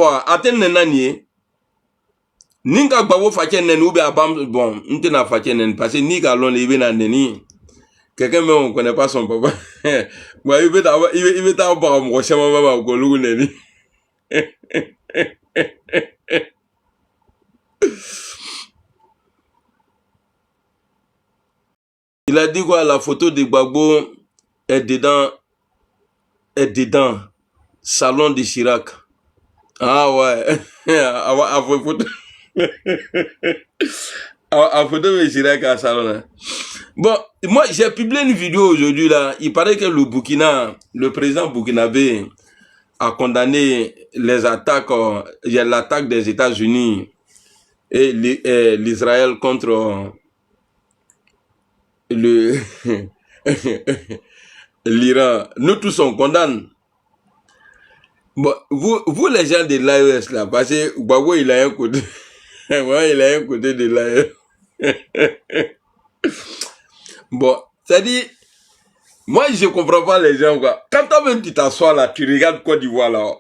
aten nenani ninga gbabo fachen nen ube abam bon ntena fachen nen parce ni ga lon le na neni quelqu'un mais on connaît pas son papa moi il veut ta ba mo chama baba ko lugu neni il a dit quoi, la photo de Gbagbo est dedans salon de Chirac. Ah ouais. À photo à photo de Chirac à salon là. Bon, moi j'ai publié une vidéo aujourd'hui là, il paraît que le président burkinabé a condamné les attaques, l'attaque des États-Unis et l'Israël contre l'Iran. Nous tous on condamne. Bon, vous les gens de l'AES là, parce que Gbagbo il a un côté, ouais, il a un côté de l'AES. Bon, c'est-à-dire, moi je comprends pas les gens quoi. Quand toi-même tu t'assois là, tu regardes Côte d'Ivoire là.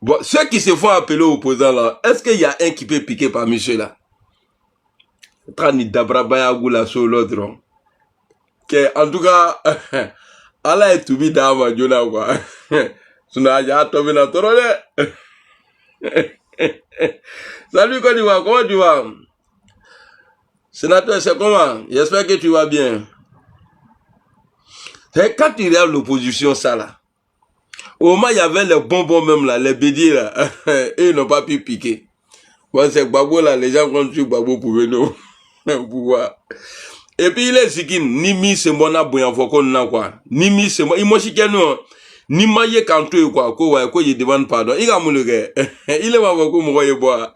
Bon, ceux qui se font appeler opposants là, est-ce qu'il y a un qui peut piquer parmi ceux-là? Trani Dabrabaya Goula sur l'autre. En tout cas, Allah est tout mis dans ma jona quoi. Salut Côte d'Ivoire, comment tu vas? Sénateur, c'est comment? J'espère que tu vas bien. Et quand tu regardes l'opposition, ça là, au moins il y avait les bonbons même là, les bédiers là, et ils n'ont pas pu piquer. Moi c'est Gbagbo là, les gens contre Gbagbo pour venir au pouvoir. Et puis il est sikin, ni mi se mona boyan foko na quoi, ni mi se mo, il mo shikeno, ni maye kanto quoi, ko ye demande pardon, il a moulé, il est ma beaucoup moye bois.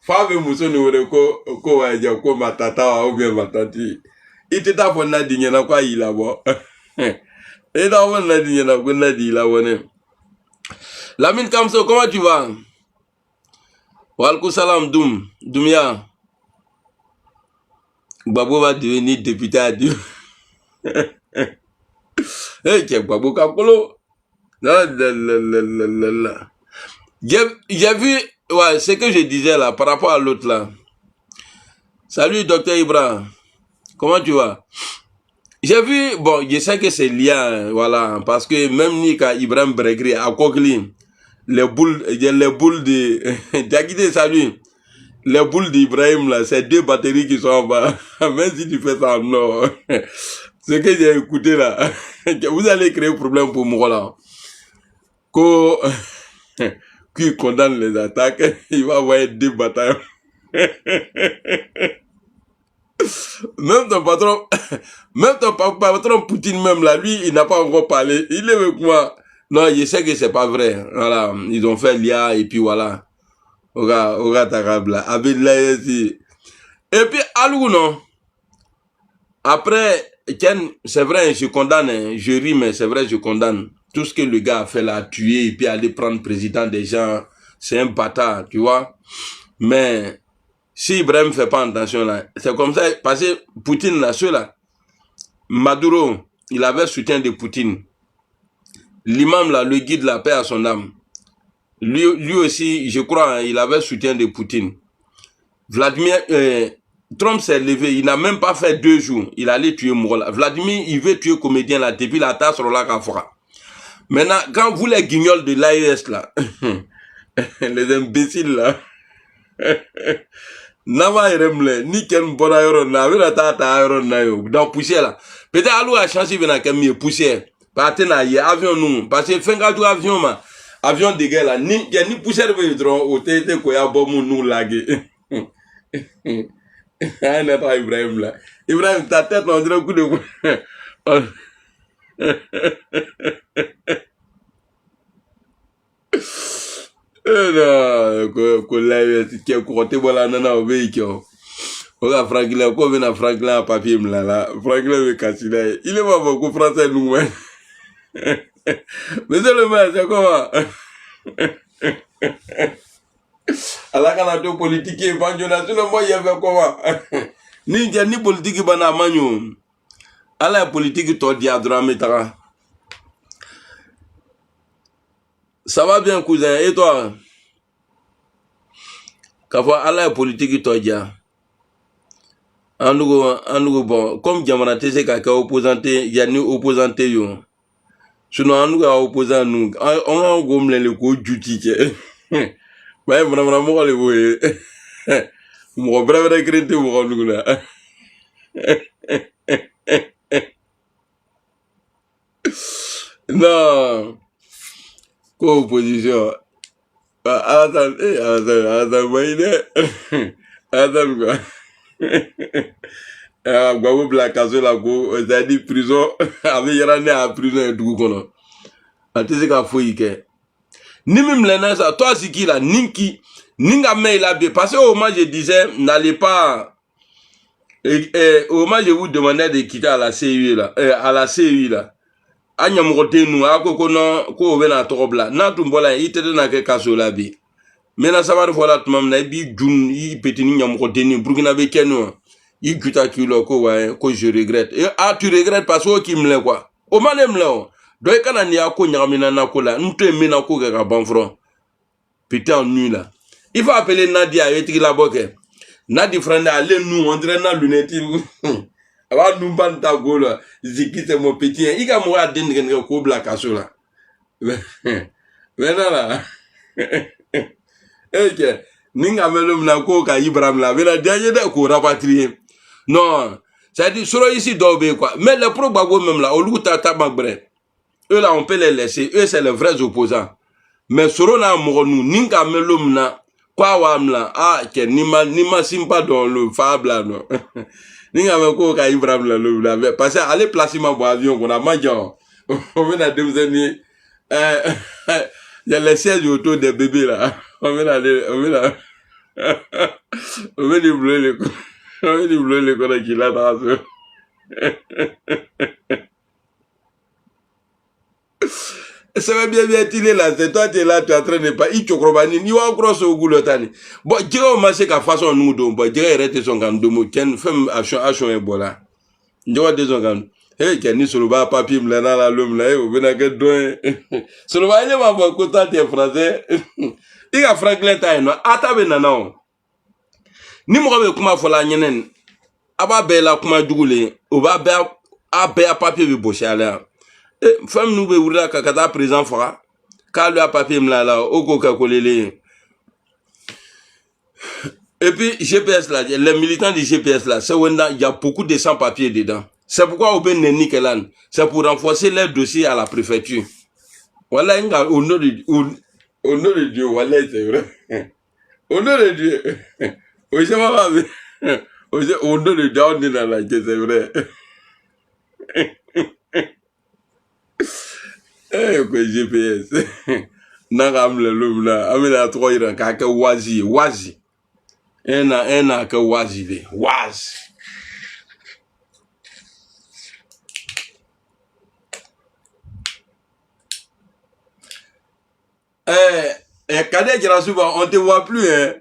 Fave muso ni wore ko waje ko matata ou bien matati. Ite ta fonna dinye na kwa ila bo. Et ta fonna dinye na ko na di la wone. Lamine Kamso, comment tu vas? Walkou salam Doumia. Gbagbo va devenir député à Dieu. Eh, Gbagbo Kapolo. J'ai vu, ouais, ce que je disais là, par rapport à l'autre là. Salut, docteur Ibrahim. Comment tu vas? J'ai vu, bon, je sais que c'est lié, voilà, parce que même Nika Ibrahim Bregri à Kokli, les boules de, t'as quitté, salut. Les boules d'Ibrahim là, c'est 2 batteries qui sont en bas. Même si tu fais ça en or. Ce que j'ai écouté là, vous allez créer un problème pour moi là. Qui condamne les attaques, il va avoir 2 bataillons. Même ton patron Poutine même là, lui, il n'a pas encore parlé. Il est avec moi. Non, je sais que c'est pas vrai. Voilà, ils ont fait l'IA et puis voilà. Oga Takabla. Et puis, Alou, non. Après, c'est vrai, je condamne, je ris, mais c'est vrai, je condamne. Tout ce que le gars a fait là, tuer et puis aller prendre président des gens, c'est un bâtard, tu vois. Mais, si Ibrahim ne fait pas attention là, c'est comme ça, parce que Poutine là, ceux-là, Maduro, il avait soutien de Poutine. L'imam là, le guide la paix à son âme. Lui aussi, je crois, il avait soutien de Poutine. Vladimir, Trump s'est levé, il n'a même pas fait 2 jours, il allait tuer Mourla. Vladimir, il veut tuer comédien là, depuis la tasse sur la Kafra. Maintenant, quand vous les guignols de l'AES là, les imbéciles là, Nama Iremle, ni ken bona yoro na, wila tata yoro na yo, dans poussière là. Peut-être Alou a changé de na mieux poussière. Partez na y avion nous, parce que fin du avion ma, avion de guerre là, ni poussière veut drone au tété ko ya bomu nous lagué. Ah n'est pas Ibrahim là. Ibrahim ta tête on dirait coup de non, ko la qui côté voilà nana au véhicule. Oga Franklin, ko vena Franklin papier là, Franklin veut casser là. Il est pas beaucoup français nous. Mais c'est le mal, c'est comment? Alors quand on a politique et national, moi il y avait comment? Ni politique bana manyo. Ala politique to dia drame tara. Ça va bien, cousin. Et toi? Quand Allah est politique, toi, déjà. En nous, bon, comme Diamana Tese Kaka opposanté, il y a nous opposanté, yo. Sinon, en nous, opposant nous, on a un gomme le coup duty. Ouais, vraiment, moi, le voyez. Moi, bravo, crédit, moi, nous, là. Non, co-opposition. Attends, quoi. Gbabo bila kaso la ko c'est-à-dire prison avec yara ne à prison et tout kono. A te se ka foyi ke. Ni même là ça toi si qui là ninki ninga mais là bien parce que au moment je disais n'allez pas au moment je vous demandais de quitter à la CU là à la CU là. Anya mokote nu akoko no ko bena tokobla na tumbola itede na ke kaso la bi. Mena sabar fola tumam na bi jun yi petini nyamokote ni Burkina be kenu. Il kuta kilo ko ouais que je regrette et tu regrettes parce que qui me l'a quoi au malem là donc quand on y a ko nyamina na ko la nte mena ko ka banfro putain nuit là il faut appeler Nadia et la boke Nadia frère aller nous on dirait na lunette aba nous banta go là ziki c'est mon petit il ka mo aden ngen ko bla kaso là maintenant là OK ninga melum na ko ka Ibrahim là vela dernier de ko rapatrier. Non, ça dit, sur ici d'obé quoi. Mais les pro-babo même là, au lieu de eux là, on peut les laisser. Eux, c'est les vrais opposants. Mais sur là, nous, ninga melum na, quoi wam là, ah, que nima simpa dans le fable là, non. Ninga me ko ka Ibrahim là, parce que aller placer ma boîte avion, qu'on a mangé, on vient à 2 années, il y a les sièges autour des bébés là. On vient aller, on vient brûler les coups. On vient brûler les coups qui là dans ce. Ça va bien il là, c'est toi tu es là, tu es en train de pas, il chokrobani, ni wa cross au goulotani. Bon, diga o ma se ka façon nous do, bon, diga rete son kan do mo ken fem action e bola. Diga de son kan. Hey, ken ni solo ba papier mla na la lum là, o bena ke do. Solo ba ile ma bo ko ta te français. Diga Franklin ta no, ata be na no. Ni mo be kuma fola nyenen. Aba be la kuma dugule, o ba be a be a papier bi bo chala. Femme nous be wura ka kata présent fera ka lui a papier là au coca colélé et puis GPS là les militants du GPS là c'est où il y a beaucoup de sans-papiers dedans, c'est pourquoi au ben Nikelan c'est pour renforcer leur dossier à la préfecture. Voilà au nom de Dieu, voilà c'est vrai. Au nom de Dieu au nom de Dieu on est dans la c'est vrai. Eh, quoi, GPS. Nagam le lum là. Amina trois iran kaka wazi. Ena ka wazi de. Wazi. Kadé Girasuba, on te voit plus, hein.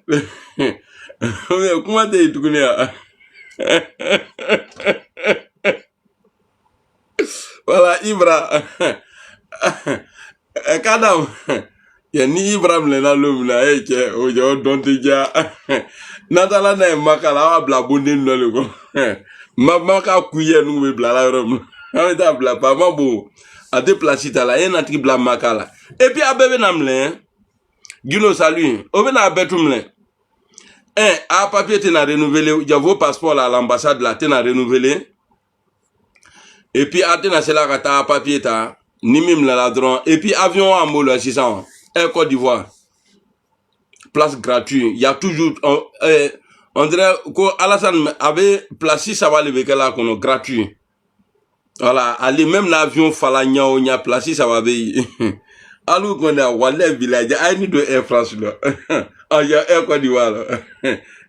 Comment t'es tout connu? Voilà, Ibra. Kadam. Ya ni Ibrahim le na lum na eke ojo don te ja. Natala na makala wa bla bondin no le ko. Maka kuye nu be bla la rom. Ame ta bla pa mabo. A te placita la en atri bla makala. Et puis abebe namle. Gino salut. Obe na betumle. A papier te na renouvelé, il y a vos passeports à l'ambassade là te na renouvelé. Et puis a te na cela kata papier ta ni mim la ladron et puis avion en molo 600. Côte d'Ivoire, place gratuite. Il y a toujours, on dirait que Alassane avait placé ça va le véhicule là qu'on a gratuit. Voilà, allez même l'avion Falagna on y a placé ça va veiller. Alors qu'on a Wallet village, il y a de Air France là. Il y a Air Côte d'Ivoire là.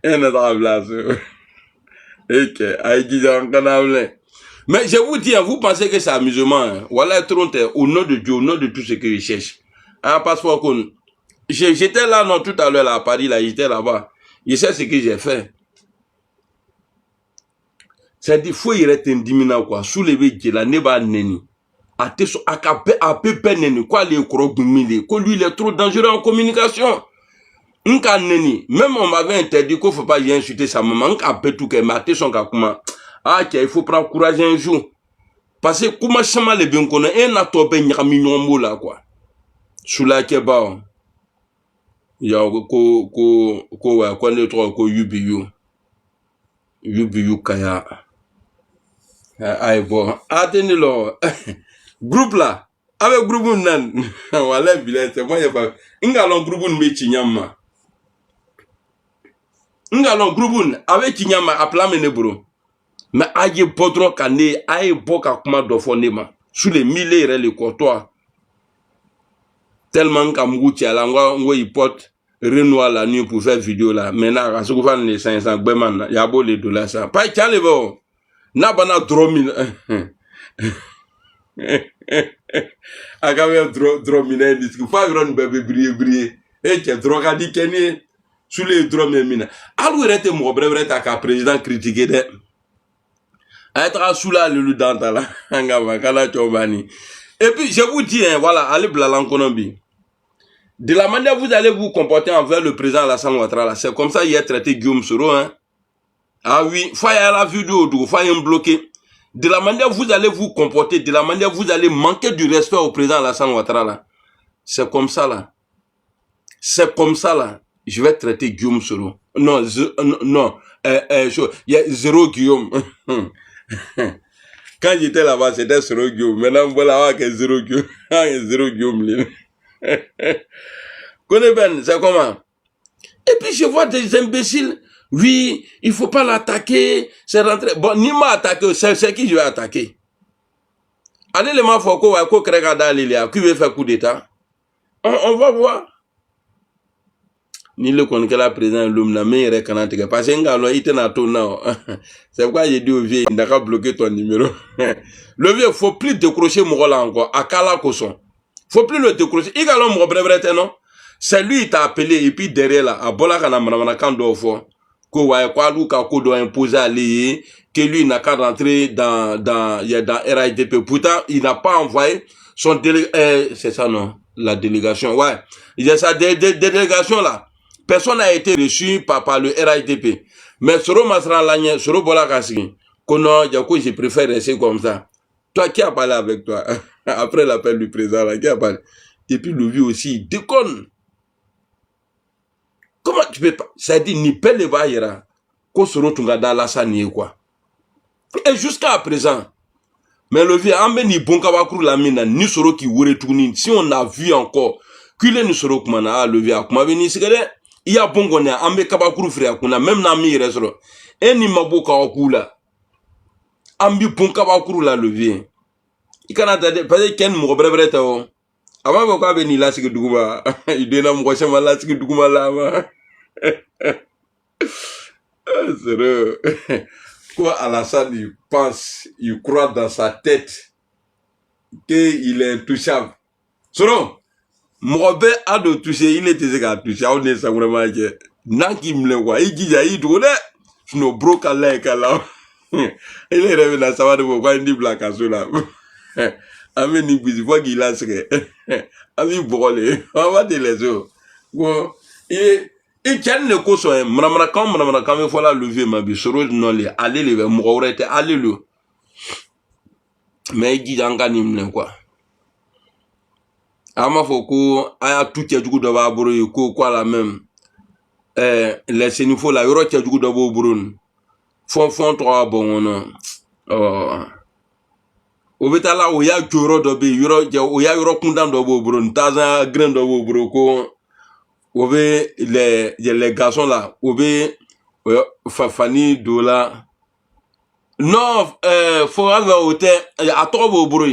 Un autre place. Ok, aïe dis en canal. Mais je vous dis, vous pensez que c'est amusement, hein? Voilà, trompe au nom de Dieu, au nom de tout ce que je cherche. Un passeport qu'on... J'étais là, non, tout à l'heure, là, à Paris, là, j'étais là-bas. Je sais ce que j'ai fait. C'est-à-dire, faut y rester indiminé, quoi. Soulever, là, n'est pas neni. a peu neni quoi les crobumili que lui il est trop dangereux en communication. Nka neni même on m'avait interdit qu'il faut pas y insulter sa maman nka peut tout que maté son kakuma ah il faut prendre courage un jour parce que comment chama le bien connaît un atobe nyami nyombo là quoi sula keba ya ko wa ko le trop ko yubiyu kaya ay bon attendez là groupe là avec groupe nan wala billet c'est moi y a pas ngalon groupe me chinyama ngalon groupe avec chinyama apla menebro mais aye podro kané aye boka kuma do fonema sous les milliers les courtois tellement qu'amgou tiala ngo hypote Renoir la nuit pour faire vidéo là maintenant à ce que fan les 500 beman ya bo les dollars ça pas tiale bon na bana dromin agawe dromine disque fa ron bébé briller et que droga di keni sous les dromina alou rete mo brevre ta ka président critiquer de être sous la le danta là ngaba kala chobani et puis je vous dis hein, voilà allez blalan konombi. De la manière vous allez vous comporter envers le président Alassane Ouattara, c'est comme ça qu'il a traité Guillaume Soro. Hein? Ah oui, il faut y aller à la vidéo, il faut y aller bloquer. De la manière vous allez vous comporter, de la manière vous allez manquer du respect au président Alassane Ouattara, c'est comme ça là. C'est comme ça là. Je vais traiter Guillaume Soro. Non, non, il y a zéro Guillaume. Quand j'étais là-bas, c'était zéro Guillaume. Maintenant, voilà que zéro Guillaume. Zéro Guillaume. Connais ben, c'est comment? Et puis je vois des imbéciles. Oui, il faut pas l'attaquer. C'est rentré. Bon, ni m'a attaqué, c'est qui je vais attaquer? Allez, les mafoko, qui veut faire coup d'état? On va voir. Ni le connaît la président l'homme la meilleure canante. Parce que ngalo il était na ton c'est pourquoi j'ai dit au vieux, il n'a qu'à bloquer ton numéro. Le vieux, faut plus décrocher mon rôle encore. Akala Koson. Faut plus le décrocher. Il a l'homme bref, non? C'est lui qui t'a appelé, et puis derrière là, à Bolakana Manamanakan fois, que doit imposer à lui, que lui n'a qu'à rentrer dans RIDP. Pourtant, il n'a pas envoyé son c'est ça, non? La délégation, ouais. Il y a sa délégation là. Personne n'a été reçu par le RIDP. Mais Soro Masran Lagné, Soro Bolakasi, je préfère rester comme ça. Toi, qui a parlé avec toi? Après l'appel du président, là, qui a parlé? Et puis le vieux aussi, il déconne. Comment tu peux pas? Ça dit, ni pelle va ira. Ko Soro Tungada la sani quoi. Et jusqu'à présent, mais le vieux, ambe ni bonkabakrou la mina, ni Soro qui oure tourni. Si on a vu encore, qu'il est ni Soro kumana, le vieux, kuma veni sigade, il y a bon qu'on a, ambe kabakrou frère, qu'on a même nami resro. Et ni maboka okula. Ambi bonkabakrou la le vieux. Il can'a dit, parce que Ken mou brevre tao. Avant pourquoi venir là, c'est que Dougouba, il donne à mon chemin là, c'est que Dougouba là, c'est vrai. Quoi, Alassane, il pense, il croit dans sa tête qu'il est intouchable. Soro, Mouabe a de toucher, il était à toucher, on est vraiment que, n'a qui me le voit, il dit, il doit, je ne broque à l'air qu'à là. Il est revenu dans sa de pourquoi il dit black à cela. Ami ni bizi fois qu'il a ce ami brûlé on va te les autres bon et quel ne cause mramra quand voilà lever ma bi soro non les aller les mourete aller le mais dit danga nimne quoi ama foko aya tout que du do ba boro ko quoi la même les sénifo la yoro que du do bo burun font trois bon non oh Obetala oya joro dobe oya yoro kundan dobo bro ntaza grain dobo bro ko obe les garçons là obe fafani dola non faut avoir hôtel à trop bro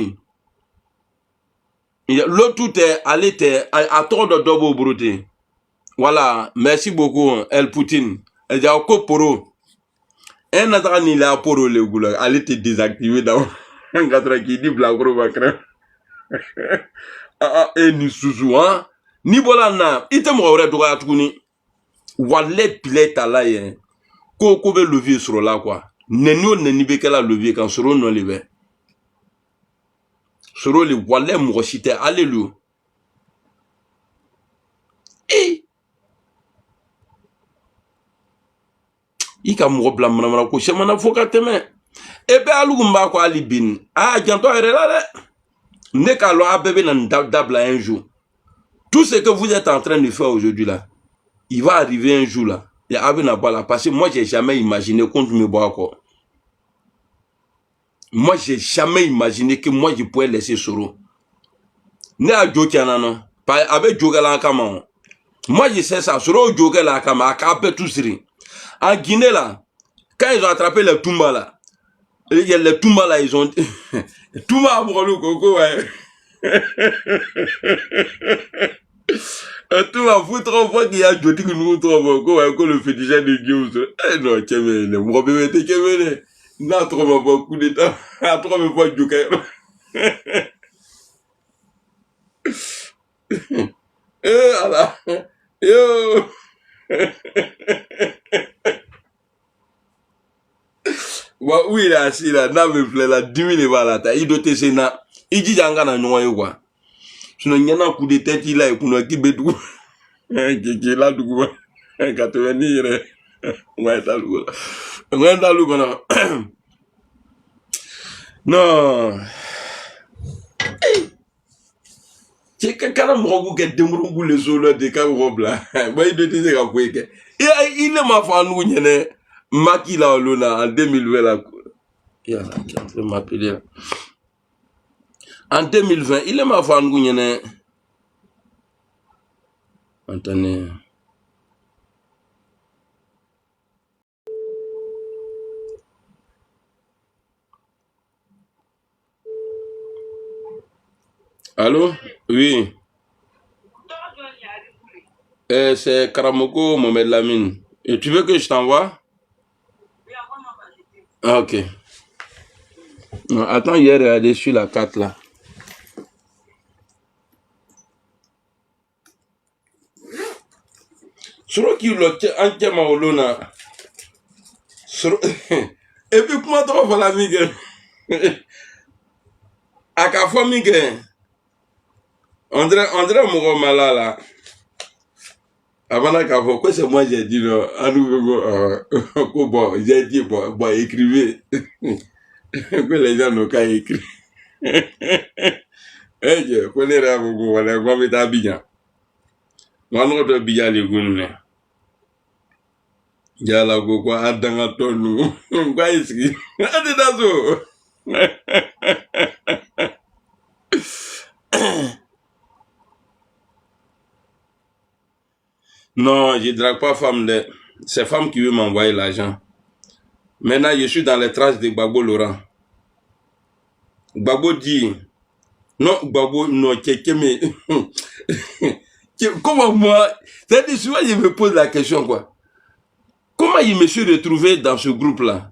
l'autre tout est allé à trop de dobo bro voilà merci beaucoup El Poutine et ja ko poro un autre ni la poro le goula allez te désactiver dans un gars qui dit blagro bakra et ni suzu hein ni bolana ite mo ore doga tukuni wale pileta la ye ko be levier sur là quoi neni be kala levier quand sur no lever Soro le wale mwosite alléluia. Eh, ika mwo bla mana ko shemana foka teme. Ebe alugumba ko alibin. Ah, janto erela ne kalo abebe na dabla un jour. Tout ce que vous êtes en train de faire aujourd'hui là, il va arriver un jour là. Il y a Abena Bala. Parce que moi, j'ai jamais imaginé qu'on me boit encore. Moi, j'ai jamais imaginé que moi, je pouvais laisser Soro. Ne a Djoki non. Avec Djoki là, comment. Moi, je sais ça. Soro Djoki là, comment. A capé tout ça. En Guinée là, quand ils ont attrapé les Toumba là, les Toumba là, ils ont. Toumba a brûlé Coco, ouais. Tout va foutre en fois qu'il y a Djoti que nous trouvons encore le fétichet de Dieu. Eh non, Kemene, mon bébé t'es Kemene. N'a trop beaucoup de temps. A trop me fois Djoka. Voilà. Yo. Oui, il est assis là. N'a me plaît là. 10 000 balles là. Il doit te sénat. Il dit j'en gagne un quoi. Sinon, il y a un coup de tête, il a pour nous qui bédou. Qui est là, du coup. 90, ouais, t'as l'eau. Ouais, t'as l'eau, non. C'est que quand on regarde des mots les sols de Kabobla, il doit dire qu'il il est ma femme, il est Maki la Olona en 2020. Là. Il a m'appeler. En 2020, il est ma femme, il est. Attendez. Allô? Oui. C'est Karamoko Mohamed Lamine. Et tu veux que je t'envoie? Ah, ok. Non, attends, hier, regardez sur la carte là. Sur qui l'autre entièrement au lona. Et puis comment tu vas la migue? À la fois migue. André Mouro Malala. Avant qu'à voir, quoi c'est moi j'ai dit non. À nous, bon, j'ai dit bon, écrivez. Que les gens n'ont qu'à écrire. Eh, je connais la beaucoup, on a quoi à Abidjan. Moi, nous, on Abidjan, les goûts. Yala beaucoup, à Dangaton, nous. Quoi est-ce que. Allez, d'asso. Non, je ne drague pas femme. C'est femme qui veut m'envoyer l'argent. Maintenant, je suis dans les traces de Gbagbo Laurent. Gbagbo dit. Non, Gbagbo, non, quelqu'un mais. Comment moi. C'est-à-dire, souvent, je me pose la question, quoi. Comment il me suis retrouvé dans ce groupe-là?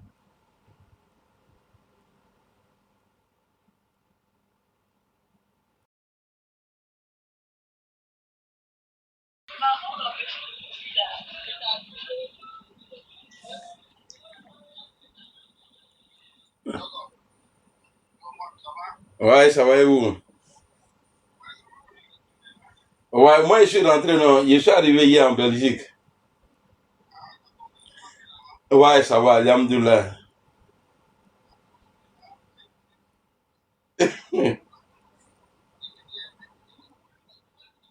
Ouais, ça va et vous? Ouais, moi je suis rentré, non, je suis arrivé hier en Belgique. Ouais, ça va, alhamdoulilah.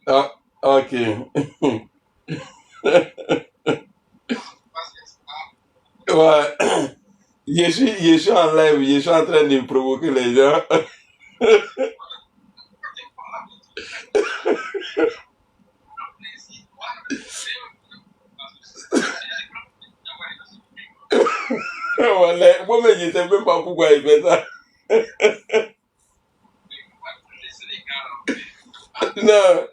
Ah, ok. Ouais, je suis en live, je suis en train de provoquer les gens. Ouais, moi-même, je ne sais même pas pourquoi il fait ça. Non,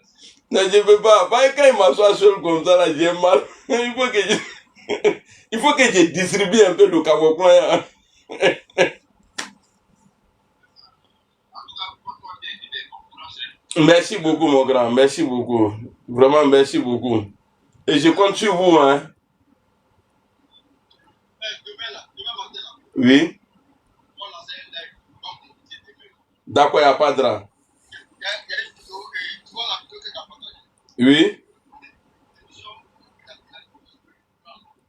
non, je ne peux pas. Quand il m'assoit seul comme ça, là, j'ai mal. Il faut que je distribue un peu le cabocoin. Merci beaucoup, mon grand. Merci beaucoup. Vraiment, merci beaucoup. Et je compte sur vous, hein. Oui. D'accord, il n'y a pas de drap. Oui.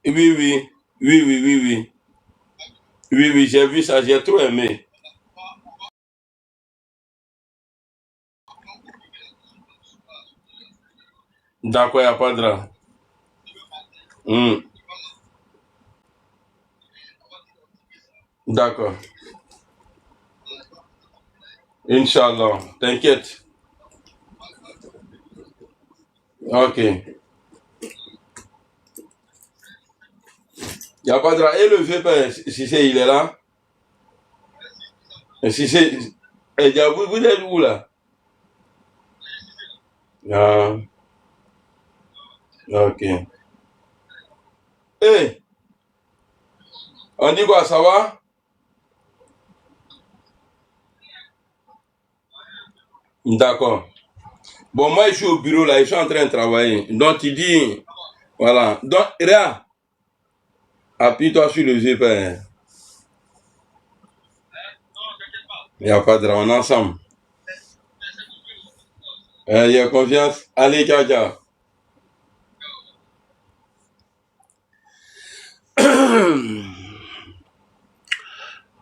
Oui, oui. Oui, oui, oui, oui. Oui, oui, j'ai vu ça, j'ai trop aimé. D'accord, il n'y a pas de drap. Hmm. D'accord. Inch'Allah, t'inquiète. Ok. Il n'y a pas de drap. Et le vieux père, si c'est, il est là. Et si c'est. Eh, vous êtes où là? Ah, ok. Eh, on dit quoi, ça va? D'accord. Bon, moi, je suis au bureau là, je suis en train de travailler. Donc, tu dis. Voilà. Donc, Réa, appuie-toi sur le vieux père. Il n'y a pas de drame, on est ensemble. Il y a confiance. Allez, ciao, ciao.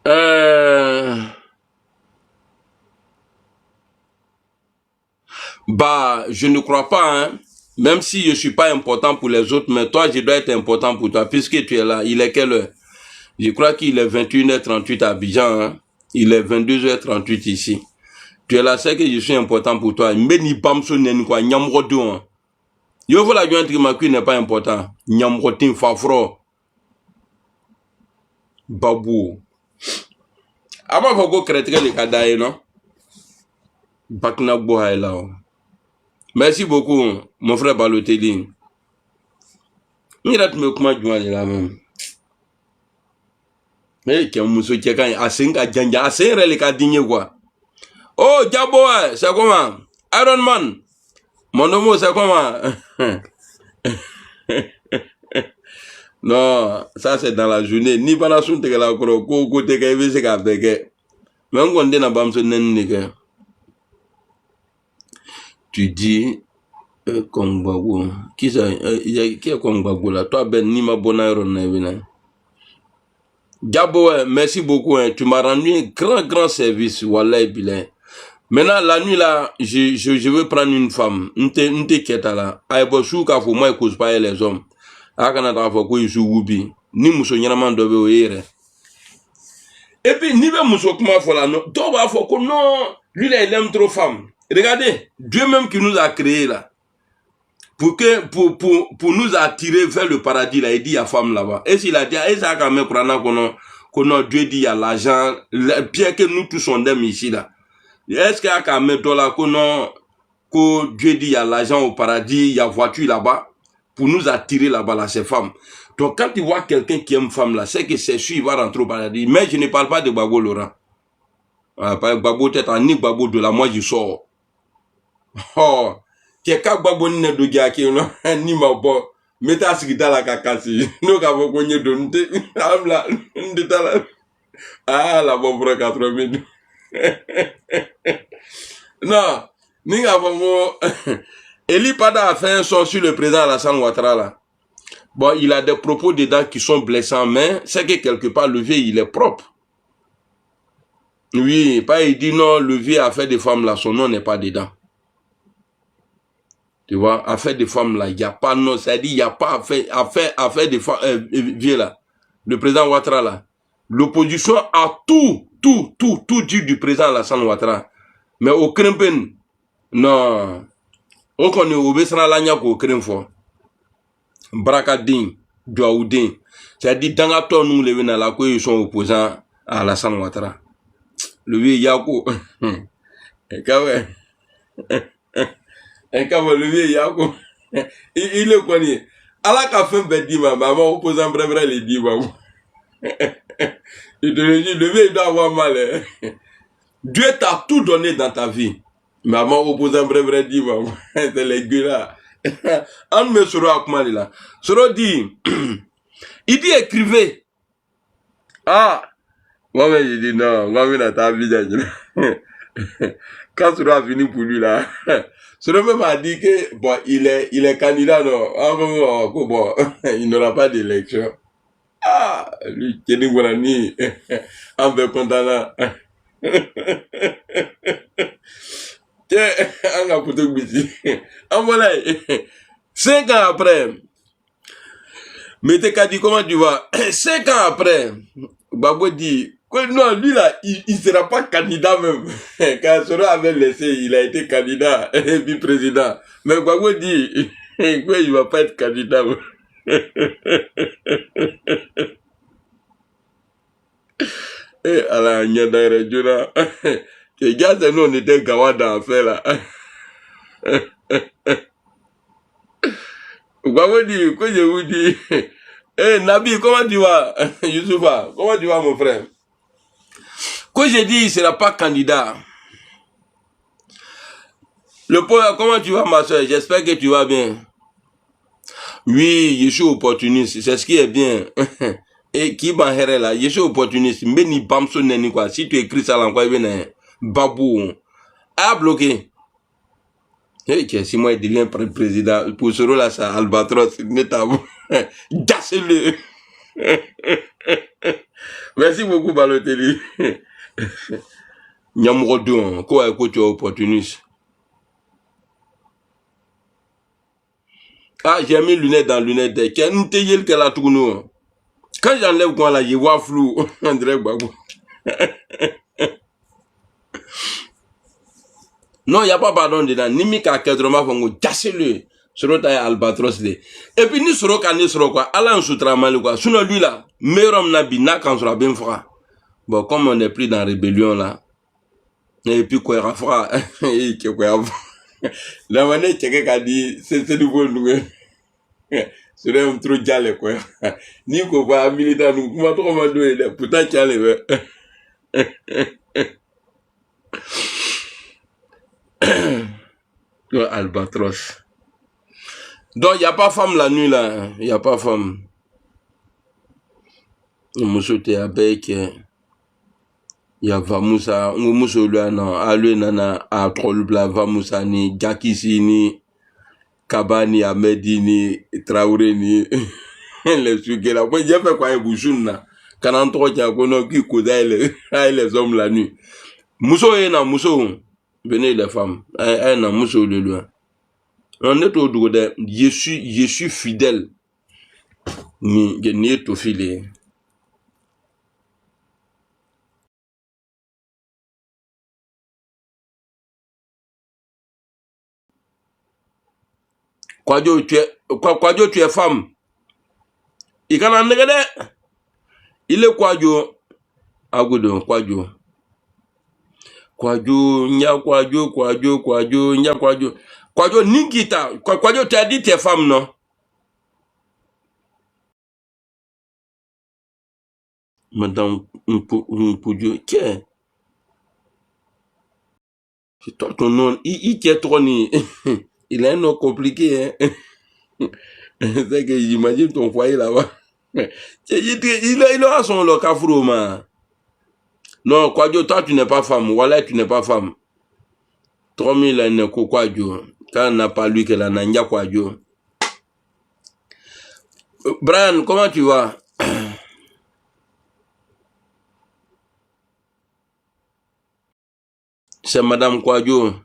Euh, Bah, je ne crois pas, hein. Même si je ne suis pas important pour les autres, mais toi, je dois être important pour toi, puisque tu es là. Il est quelle heure? Je crois qu'il est 21h38 à Abidjan, hein. Il est 22h38 ici. Tu es là, c'est que je suis important pour toi. Mais ni bamso nen quoi, nyamrodo, hein. Yo voilà joint que ma n'est pas important. Nyamrotin fafro. Babou. Avant faut go critiquer les kadaï, non? Bakna bohaï là. Merci beaucoup, mon frère Balotelli. Il a me comment jouer là même. Mais qui a muso qui a asenga janja asenre le kadinye quoi. Oh Jabo, c'est comment? Iron Man. Mon nom c'est comment? Non, ça c'est dans la journée. Ni pas la soute que la koro ko te ka ibe se ka beke. Mais on gonde na bamso nen ni que. Tu dis Kongbago. Qui ça? Qui est Kongbago là? Toi ben ni ma bona iron na bina. Jabo, merci beaucoup. Hein. Tu m'as rendu un grand service. Wallah bilin. Maintenant, la nuit là, je veux prendre une femme. N'te keta là. Aïe, bon, chou ka fou, moi, il cause pas les hommes. Akana ta fou, il joue wubi. Ni mousso nyanaman dobe oire. Et puis, ni be mousso kuma fou là, non. Toi, va fou, non. Lui là, il aime trop femme. Regardez, Dieu même qui nous a créés là. Pour nous attirer vers le paradis là, il dit il y a femme là-bas. Et s'il a dit, et ça quand même, qu'on Dieu dit il y a l'argent, bien que nous tous on aime ici là. Est-ce qu'il y a quand même là que Dieu dit il y a l'argent au paradis, il y a voiture là-bas, pour nous attirer là-bas là, ces femmes. Donc quand tu vois quelqu'un qui aime femme là, c'est que c'est sûr il va rentrer au paradis. Mais je ne parle pas de Babo Laurent. Pas Babo tête en ni Babo de la moi je sors. Oh, quelqu'un Babo ne de gaki non ni ma bo. Mettez à ce qui la kakasi. Nous avons connu de nous. Ah la bon pour 80 non, nous avons Eli Pada a fait un son sur le président Alassane Ouattara là. Bon, il a des propos dedans qui sont blessants, mais c'est que quelque part le vieux il est propre. Oui, pas il dit non, le vieux a fait des femmes là, son nom n'est pas dedans. Tu vois, a fait des femmes là, il n'y a pas non, ça dit il n'y a pas a fait des femmes vieux là. Le président Ouattara là. L'opposition a tout dit du président Alassane Ouattara. Mais au Krempen, non. On connaît au Bessana Lagna au Kremfo. Brakadin, Djaoudin. C'est-à-dire, dans la tonne, nous, les Vénala, ils sont opposants à Alassane Ouattara. Le vieux Yako. Et quand même, le vieux Yako. Il le connaît. Allah a fait un petit maman opposant bref les dit, maman. Il te dit, le vieux, il doit avoir mal. Dieu t'a tout donné dans ta vie. Maman opposant bref dit, maman. C'est les gueux là. On me sera à comment là. Sera dit, il dit écrivez. Ah, moi, je dis non, moi, je n'ai pas vu. Quand Soro a fini pour lui là, Soro même a dit que bon, il est candidat, non. Ah, bon, il n'aura pas d'élection. Ah, lui, Kenny Bonani, en fait, content là. Tiens, on a photo busy. En voilà, 5 ans après, mais t'es qu'à dire comment tu vas? 5 ans après, Babo dit, non, lui là, il sera pas candidat même. Quand Soro avait laissé, il a été candidat et puis président. Mais Babo dit, quoi, il va pas être candidat. Et à la Nyandere Jura, les gars, nous on était Gawada en fait là. Babo dit, quoi je vous dis? Eh Nabi, comment tu vas? Youssoufa, comment tu vas mon frère? Quand j'ai dit, il ne sera pas candidat. Le pauvre, comment tu vas ma soeur? J'espère que tu vas bien. Oui, je suis opportuniste, c'est ce qui est bien. Et qui m'a là, je suis opportuniste. Mais ni bamso ni quoi. Si tu écris ça, l'envoie bien babou. A bloqué. Et si moi je deviens président, pour ce rôle là, ça albatros, n'est à vous. Gassez-le. Merci beaucoup, Balotelli. Nyamrodon, quoi, tu es opportuniste. Ah, j'ai mis lunettes dans lunettes. Quand j'enlève quoi là, je vois flou. André Babou. Non, il n'y a pas pardon dedans. Ni mi ka kedroma fongo, cassez-le. Soro ta albatros le. Et puis ni soro ka ni soro quoi. Allah en soutra mal quoi. Sinon lui là, meilleur nabi na quand sera bien fera. Bon, comme on est pris dans la rébellion là. Et puis quoi, Rafa. Et quoi. La manière que a dit, c'est nouveau nouveau. C'est un trop diable quoi. Ni qu'on va militaire nous, comment trop mal doué. Pourtant tu as les albatros. Donc, il n'y a pas femme la nuit, là. Il n'y a pas femme. Monsieur avec, il y a Vamoussa. Monsieur, lui, non. A lui, nana, a Trollbla, Vamoussa, ni, Jakisi, ni, Kabani, Amedi, ni, Traoré, ni, les sujets là. Moi, j'ai fait quoi, un bouchoun, là. 43 qui a connu, qui coudait les hommes la nuit. Mousso, il y a Mousso. Venez, les femmes. Il y a Mousso, le loin. On est au dos de, je suis fidèle. Ni to filé. Kwadjo tu es femme. Il can en regarder. Il est Kwadjo. Agoudon, Kwadjo. Kwadjo, nya Kwadjo, nya Kwadjo. Kwadjo, Nikita. Kwadjo, tu as dit tu es femme, non? Madame Mpoudio, tiens. C'est toi ton nom. Il tient trop ni. Il a un nom compliqué, hein. C'est que j'imagine ton foyer là-bas. Il aura son locafro, man. Non, Kwadjo, toi tu n'es pas femme. Voilà, tu n'es pas femme. 3000 années Kwadjo. Quand on n'a pas lu que la Nanya Kwadjo. Brian, comment tu vas? C'est Madame Kwadjo.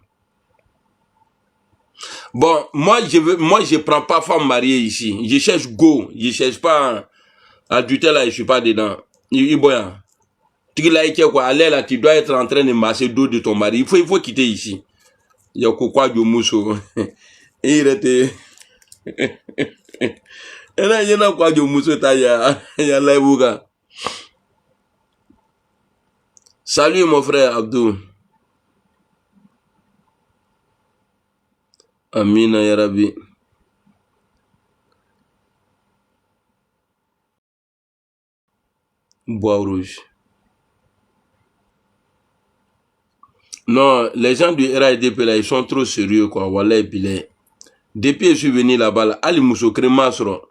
Bon, moi je prends pas femme mariée ici. Je cherche go. Je cherche pas adultère là, je suis pas dedans. Iboya. Tu quoi, allez là, tu dois être en train de masser dos de ton mari. Il faut quitter ici. Il y a Kwadjo Mousso. Il était. Et là, il y a Kwadjo Mousso, il y a Laïbouga. Salut mon frère Abdou. Amina ya Rabbi. Bois rouge. Non, les gens du RADP là, ils sont trop sérieux quoi. Voilà, et puis les. Depuis que je suis venu là-bas, là, Ali Mousso Kremasro.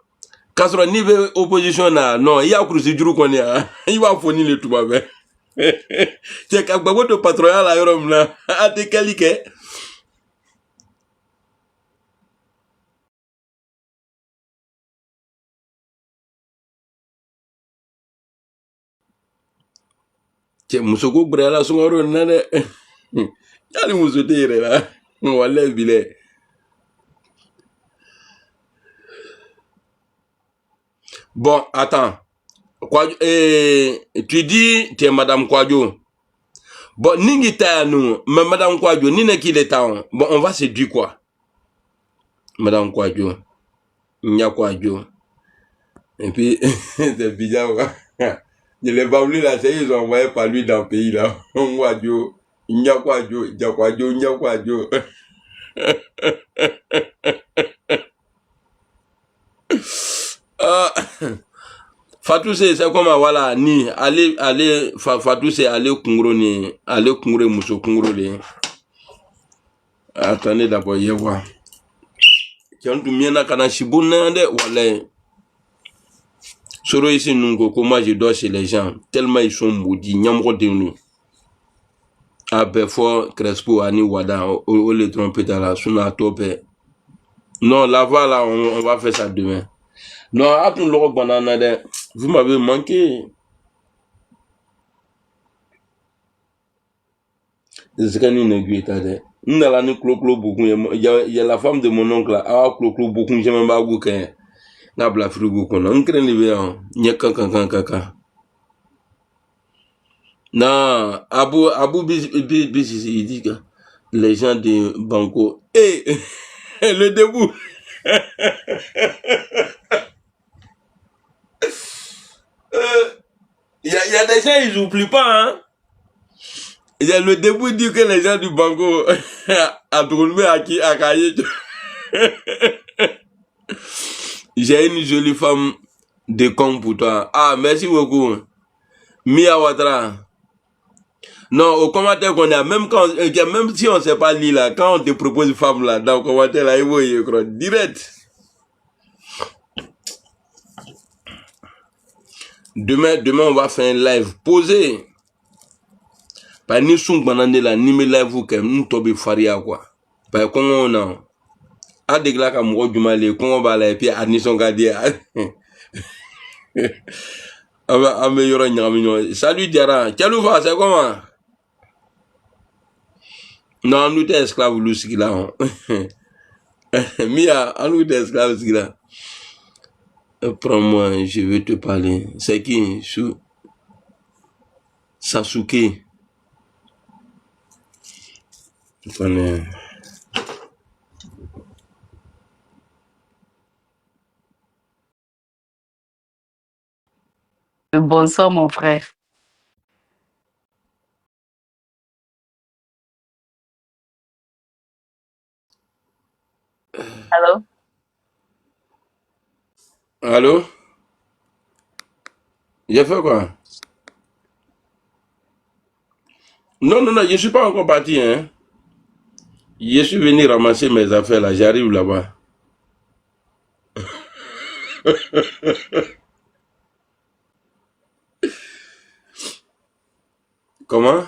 Kasro, ni opposition là, non, il y a cruci du qu'on est, il va fournir le tout bas. C'est qu'à quoi de patronat la Rome là. A te qualique. C'est Moussoko Brela Songoro Nane. Y'a les Moussoté là. On va les bilets. Bon, attends. Tu dis, tu es Madame Kwadjo. Bon, Ningi ta nous, mais Madame Kwadjo, ni n'est qu'il est temps. Bon, on va se dire quoi? Madame Kwadjo. Nya Kwadjo. Et puis, c'est bizarre. Je l'ai pas oublié là, c'est ils ont envoyé par lui dans le pays là. Kwadjo. Nya Kwadjo. Nya Kwadjo. Nya Kwadjo. Fatou c'est comme voilà ni aller Fatou c'est aller Kungro ni aller Kungro Mousso Kungro les. Attendez d'abord y voir. Quand tu viens à Kanashibuna de voilà. Soro ici nous comment je dors chez les gens tellement ils sont maudits nyamro de nous. Ah ben fort Crespo ani Wada au les trompettes là suna topé. Non là-bas là on va faire ça demain. Non attends le banana de vous m'avez manqué. Zikani n'aiguille tade. N'ala ni clo beaucoup. Il y a la femme de mon oncle là. Ah clo beaucoup. J'ai même pas goût qu'un. N'a pas frigo qu'on a. On crée les bien. N'y a qu'un. Non, Abu il dit que les gens de Banco. Eh, le debout. Il y a des gens, ils n'oublient pas, hein. Il y a le debout dit que les gens du Banco a tourné à Kaye. J'ai une jolie femme de con pour toi. Ah, merci beaucoup. Mia Ouattara. Non, au commentaire qu'on a, même si on ne sait pas lire là, quand on te propose une femme là, dans le commentaire là, il faut y croire direct. Demain, on va faire un live posé. Par ni sung banane la, ni me live ou kem, nous tobi faria quoi. Par contre, on a. A dégla ka mou du malé, qu'on va là, et puis à ni son gardien. Salut Diara, quel va, c'est comment? Non, nous t'es esclave louski là. Mia, nous t'es esclave louski là. Prends-moi, je veux te parler. C'est qui? Sasuke. Tu connais. Bonsoir, mon frère. Allô? Allô? J'ai fait quoi? Non, je ne suis pas encore parti, hein. Je suis venu ramasser mes affaires là, j'arrive là-bas. Comment?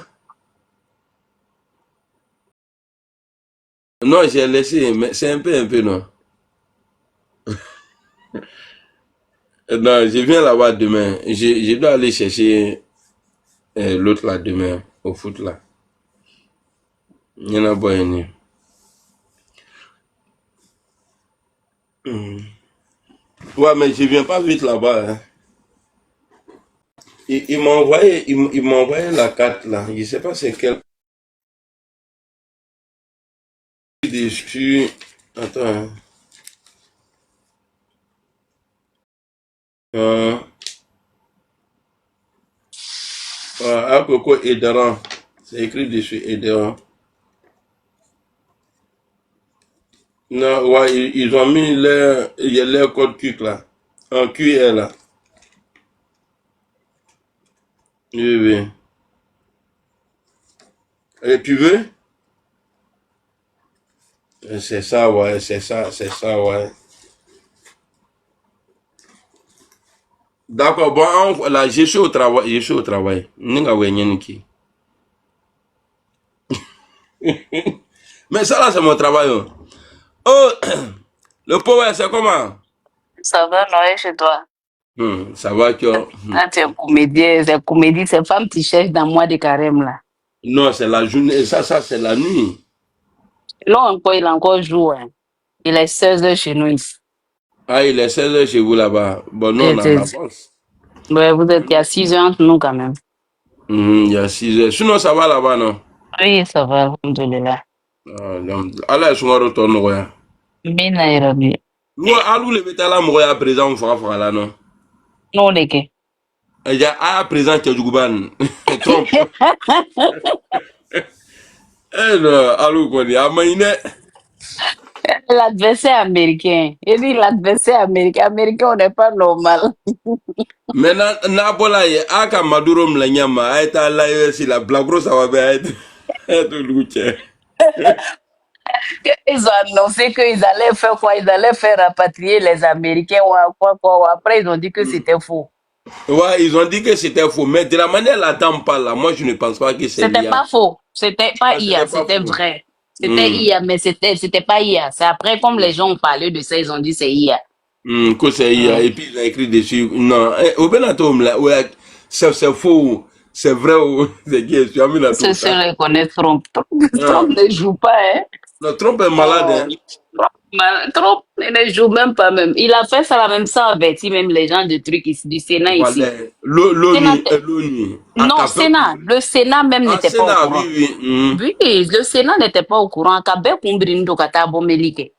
Non, j'ai laissé, mais c'est un peu, non. Non, je viens là-bas demain. Je dois aller chercher l'autre là demain, au foot là. Il y en a pas un. Ouais, mais je viens pas vite là-bas, hein. Il m'a envoyé la carte là. Je sais pas c'est quel. Dessus. Attends, hein. À propos Edaran. C'est écrit dessus Edaran. Non, ouais, ils ont mis il y a leur code QC là. En QR là. Oui, oui. Et tu veux? C'est ça, ouais, c'est ça, ouais. D'accord, bon, là, je suis au travail. Je suis au travail. Ninga wenyeniki. Mais ça là, c'est mon travail. Oh, oh le pauvre, c'est comment? Ça va, Noël, chez toi? Ça va, tu vois. Ah, tu es comédien, c'est comédie, c'est femme qui cherche dans moi de carême, là. Non, c'est la journée. Ça, c'est la nuit. Là, encore, il a encore joué. Hein. Il est 16 h chez nous ici. Ah, il est 16 h chez vous là-bas. Bon, nous, on est en avance. Ouais, vous êtes, il y a 6 h entre nous quand même. Il y a 6 h. Sinon, ça va là-bas, non? Oui, ça va, alhamdoulilah. Allah est souvent retourné. Bien, Nairobi. Moi, alou le betala moya présent faga là, non? Non, les gars. Il y a présent Tchadjouban. Trump. Eh non, alou quoi, il y a maïne. L'adversaire américain. Il dit l'adversaire américain. Américain, on n'est pas normal. Maintenant, Napola, aka Maduro mlanyama, aita la si la blagro ça va bien être luche. Ils ont annoncé qu'ils allaient faire quoi? Ils allaient faire rapatrier les Américains ou quoi. Après, ils ont dit que c'était faux. Ouais, ils ont dit que c'était faux, mais de la manière la dame parle là, moi je ne pense pas que c'est C'était l'IA. pas faux. C'était pas Ah, IA, c'était pas c'était faux. vrai. C'était IA, mais c'était pas IA. C'est après, comme les gens ont parlé de ça, ils ont dit c'est IA. Que c'est IA, et puis ils ont écrit dessus. Non, au Benatom là, ouais, c'est faux, c'est vrai, c'est qui est sûr, C'est se ça. reconnaître Trump. Ah. Trump ne joue pas, hein. Le Trump est malade, Oh. hein. Trump ne joue même pas même. Il a fait ça la même ça, averti même les gens de trucs ici, du Sénat Voilà, ici. l'ONU, Sénat, l'ONU, non, Sénat. Le Sénat même ah, n'était pas au Sénat, courant. oui, oui. Oui, le Sénat n'était pas au courant. Kabe kumbrindo kata bomelike.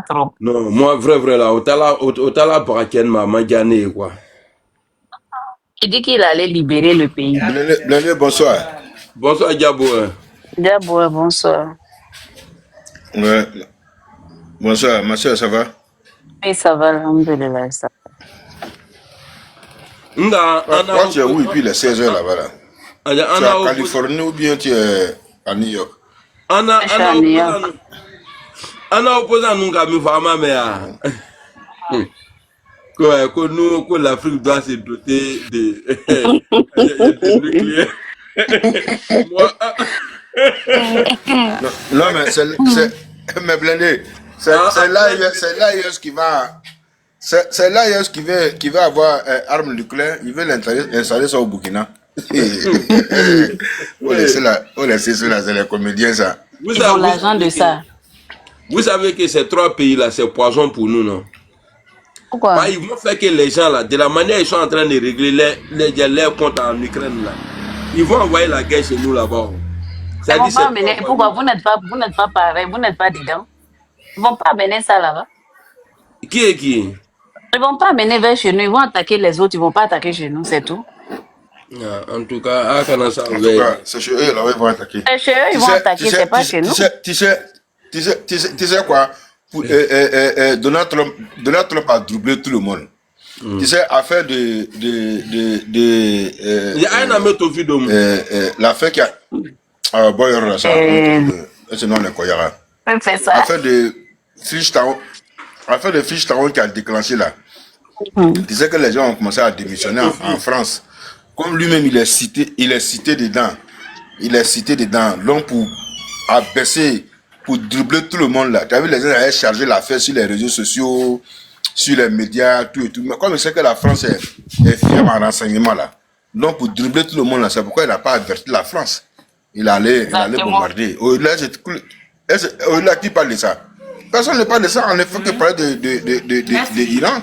Trump. Non, moi, vrai, là, au tala braken ma gagné, quoi. Il dit qu'il allait libérer le pays. Blendé, bonsoir. Bonsoir, Diabo. D'abord, bonsoir. Ouais. Bonsoir, ma soeur, ça va? Oui, ça va, alhamdoulilah, ça. Toi, tu es où et puis il est 16 h là-bas là? Tu es à Californie ou bien tu es à New York? Je suis à New York. Ana opposé à nous, Gami Fama, mais que nous, que l'Afrique doit se doter de nucléaire. Moi, Non, mais mais Blendé, c'est l'AIS qui va. C'est l'AIS qui va avoir arme nucléaire. Il veut l'installer ça au Burkina. On laisse cela, c'est les comédiens ça. Ils ont l'argent de ça. Vous savez que ces trois pays-là, c'est poison pour nous, non? Pourquoi? Bah, ils vont faire que les gens, là, de la manière ils sont en train de régler leurs comptes en Ukraine, là, ils vont envoyer la guerre chez nous là-bas. Ils vont pas amener. Pourquoi vous n'êtes pas pareil, vous n'êtes pas dedans? Ils vont pas amener ça là-bas. Qui est qui? Ils vont pas amener vers chez nous, ils vont attaquer les autres, ils vont pas attaquer chez nous, c'est tout. En tout cas, c'est chez eux, là, ils vont attaquer. C'est chez eux, ils vont attaquer, c'est pas chez nous. Tu sais quoi? Donald Trump a doublé tout le monde. Tu sais, affaire l'affaire qui a. Affaire de Fish-Taron qui a déclenché là. Tu sais que les gens ont commencé à démissionner en France. Comme lui-même, il est cité dedans. Donc, pour abaisser, pour dribbler tout le monde là. Tu as vu, les gens avaient chargé l'affaire sur les réseaux sociaux, sur les médias, tout et tout. Mais comme il sait que la France est fière en renseignement là. Donc, pour dribbler tout le monde là, c'est pourquoi il n'a pas averti la France. Il allait bombarder. Au-delà, qui parle de ça? Personne ne parle de ça. En effet, que parler de l'Iran.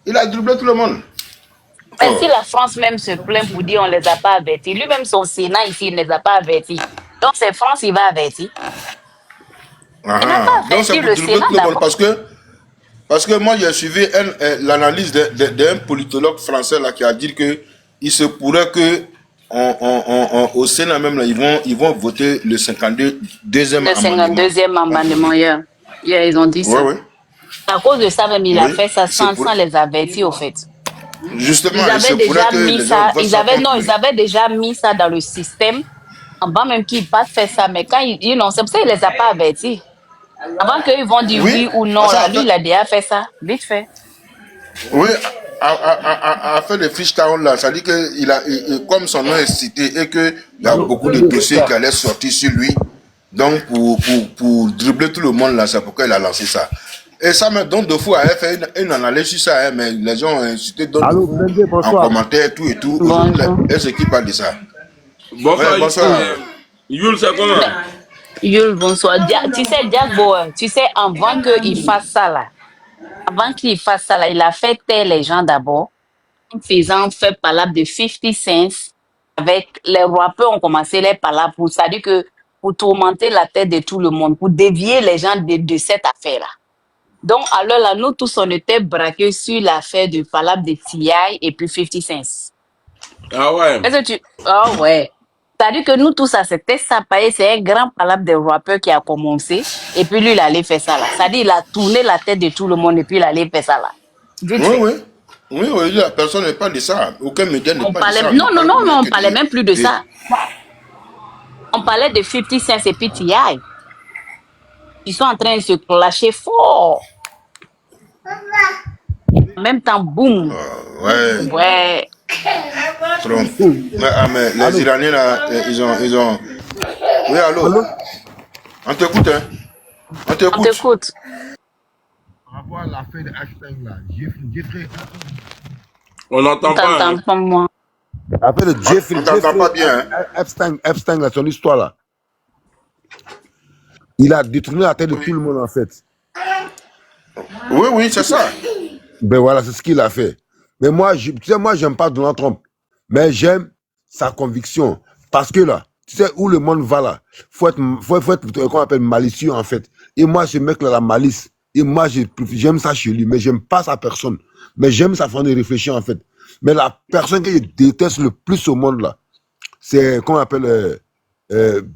Il a dribblé tout le monde. Mais si la France même se plaint pour dire on les a pas avertis, lui-même son Sénat ici, il ne les a pas avertis. Donc c'est France, il va avertir. Il n'a pas donc c'est averti pour le dribbler Sénat tout le monde d'abord. parce que moi j'ai suivi l'analyse d'un politologue français là qui a dit que il se pourrait que au Sénat même là ils vont voter le 52e amendement. Le 52e amendement, yeah, ils ont dit ça. Ouais. À cause de ça même, il a fait ça sans les avertir au fait. Justement, ils avaient déjà mis ça dans le système avant même qu'ils passent faire ça. Mais quand c'est pour ça qu'ils ne les a pas avertis. Avant qu'ils vont dire oui ou non, là, lui, il a déjà fait ça. Vite fait. Oui, à faire le freestyle là, ça dit que comme son nom est cité et qu'il y a beaucoup de dossiers qui allaient sortir sur lui, donc pour dribbler tout le monde là, c'est pourquoi il a lancé ça. Et ça me donne de fou à fait une analyse sur ça, hein, mais les gens ont incité Don de fou en commentaire tout et tout. Aujourd'hui, est-ce qu'il parle de ça? Bonsoir. Ouais, bonsoir. Yul, c'est comment? Yul, bonsoir. Tu sais, Jack Bauer, tu sais, avant qu'il fasse ça là, il a fait taire les gens d'abord, en faisant faire palabre de 50 cents. Avec les rappeurs ont commencé les palabres pour, ça dit que pour tourmenter la tête de tout le monde, pour dévier les gens de cette affaire-là. Donc, alors là, nous tous, on était braqués sur l'affaire de palabre de T.I. et puis 50 cents. Ah ouais. Ah ouais. C'est-à-dire que nous tous, ça, c'était ça, c'est un grand palabre des rappeurs qui a commencé, et puis lui, il allait faire ça là. C'est-à-dire, il a tourné la tête de tout le monde, et puis il allait faire ça là. Oui, la personne ne parle de ça. Aucun média ne parle de ça. Non, on parlait même plus de ça. On parlait de 50 Cent et puis T.I. Ils sont en train de se clasher fort. En même temps, boum. Ouais. Trump. Mais les Iraniens, là, ils ont... Oui, allô? On t'écoute, hein? On t'écoute. Par rapport à l'affaire de Epstein, là, Jeffrey... On n'entend pas. On t'entend pas, moi. L'affaire de Jeffrey... On t'entend pas bien, hein? Epstein, là, son histoire, là. Il a détourné la tête de tout le monde, en fait. Oui, c'est ça. Ben voilà, c'est ce qu'il a fait. Mais moi, tu sais, moi, j'aime pas Donald Trump. Mais j'aime sa conviction. Parce que là, tu sais, où le monde va là, faut être qu'on appelle malicieux, en fait. Et moi, ce mec-là, la malice. Et moi, j'aime ça chez lui, mais j'aime pas sa personne. Mais j'aime sa façon de réfléchir, en fait. Mais la personne que je déteste le plus au monde, là, c'est, comment on appelle,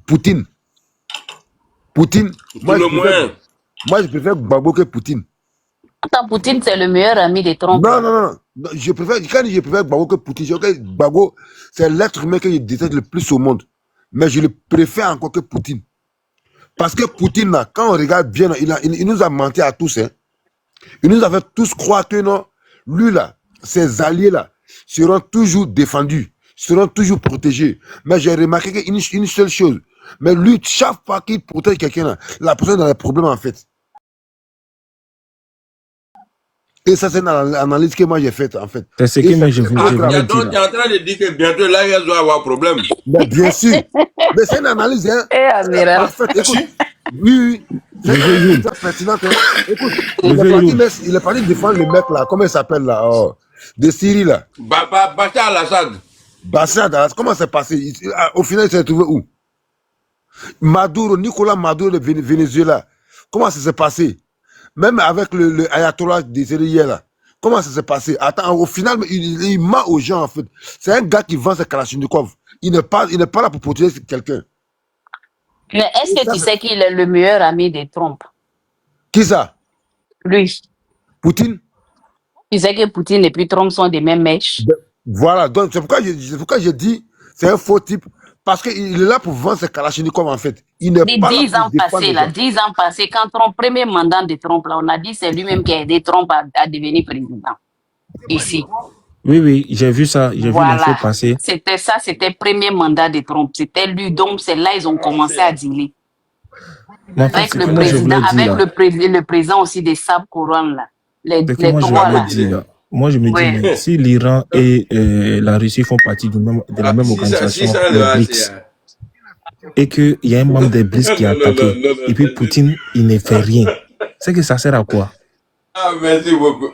Poutine. Poutine. Moi, je préfère Gbagbo que Poutine. Attends, Poutine, c'est le meilleur ami de Trump. Non. Je préfère Gbagbo que Poutine. Gbagbo, c'est l'être humain que je déteste le plus au monde. Mais je le préfère encore que Poutine. Parce que Poutine, là, quand on regarde bien, il nous a menti à tous. Hein. Il nous a fait tous croire que non, lui, là, ses alliés, là, seront toujours défendus, seront toujours protégés. Mais j'ai remarqué qu'une seule chose. Mais lui, chaque fois qu'il protège quelqu'un, là, la personne a des problèmes, en fait. Et ça, c'est une analyse que moi j'ai faite, en fait. C'est ce que moi je Tu es en train de dire que bientôt, là, il doit avoir problème. Mais bien sûr. Mais c'est une analyse, hein. Parfaite. Écoute. Oui. C'est pertinent, hein. Écoute, il est parti défendre le mec, là. Comment il s'appelle, là? De Syrie, là. Bachar al-Assad. Bachar al-Assad, comment c'est passé? Au final, il s'est trouvé où? Nicolas Maduro de Venezuela. Comment ça s'est passé? Même avec le ayatollah des hier là. Comment ça s'est passé? Attends, au final, il ment aux gens, en fait. C'est un gars qui vend ses Kalachnikov. Il n'est pas là pour protéger quelqu'un. Mais est-ce que tu sais qu'il est le meilleur ami de Trump? Qui ça? Lui. Poutine? Tu sais que Poutine et puis Trump sont des mêmes mèches. Voilà, donc c'est pourquoi je dis, c'est un faux type. Parce qu'il est là pour vendre ses Kalachnikov, en fait. Il n'est pas 10 ans passés, là, 10 ans passés, quand Trump, premier mandat de Trump, là, on a dit c'est lui-même qui a aidé Trump à devenir président. Ici. Oui, j'ai vu ça, j'ai vu l'info passer. C'était ça, c'était le premier mandat de Trump. C'était lui, donc c'est là ils ont commencé à dealer. Avec le président, le président aussi des Sab Couronne, là. Les trois, là. Moi, je me dis, mais si l'Iran et la Russie font partie de la même organisation, les BRICS, et qu'il y a un membre des BRICS qui est attaqué, et puis Poutine, il ne fait rien, c'est que ça sert à quoi? Ah, merci beaucoup.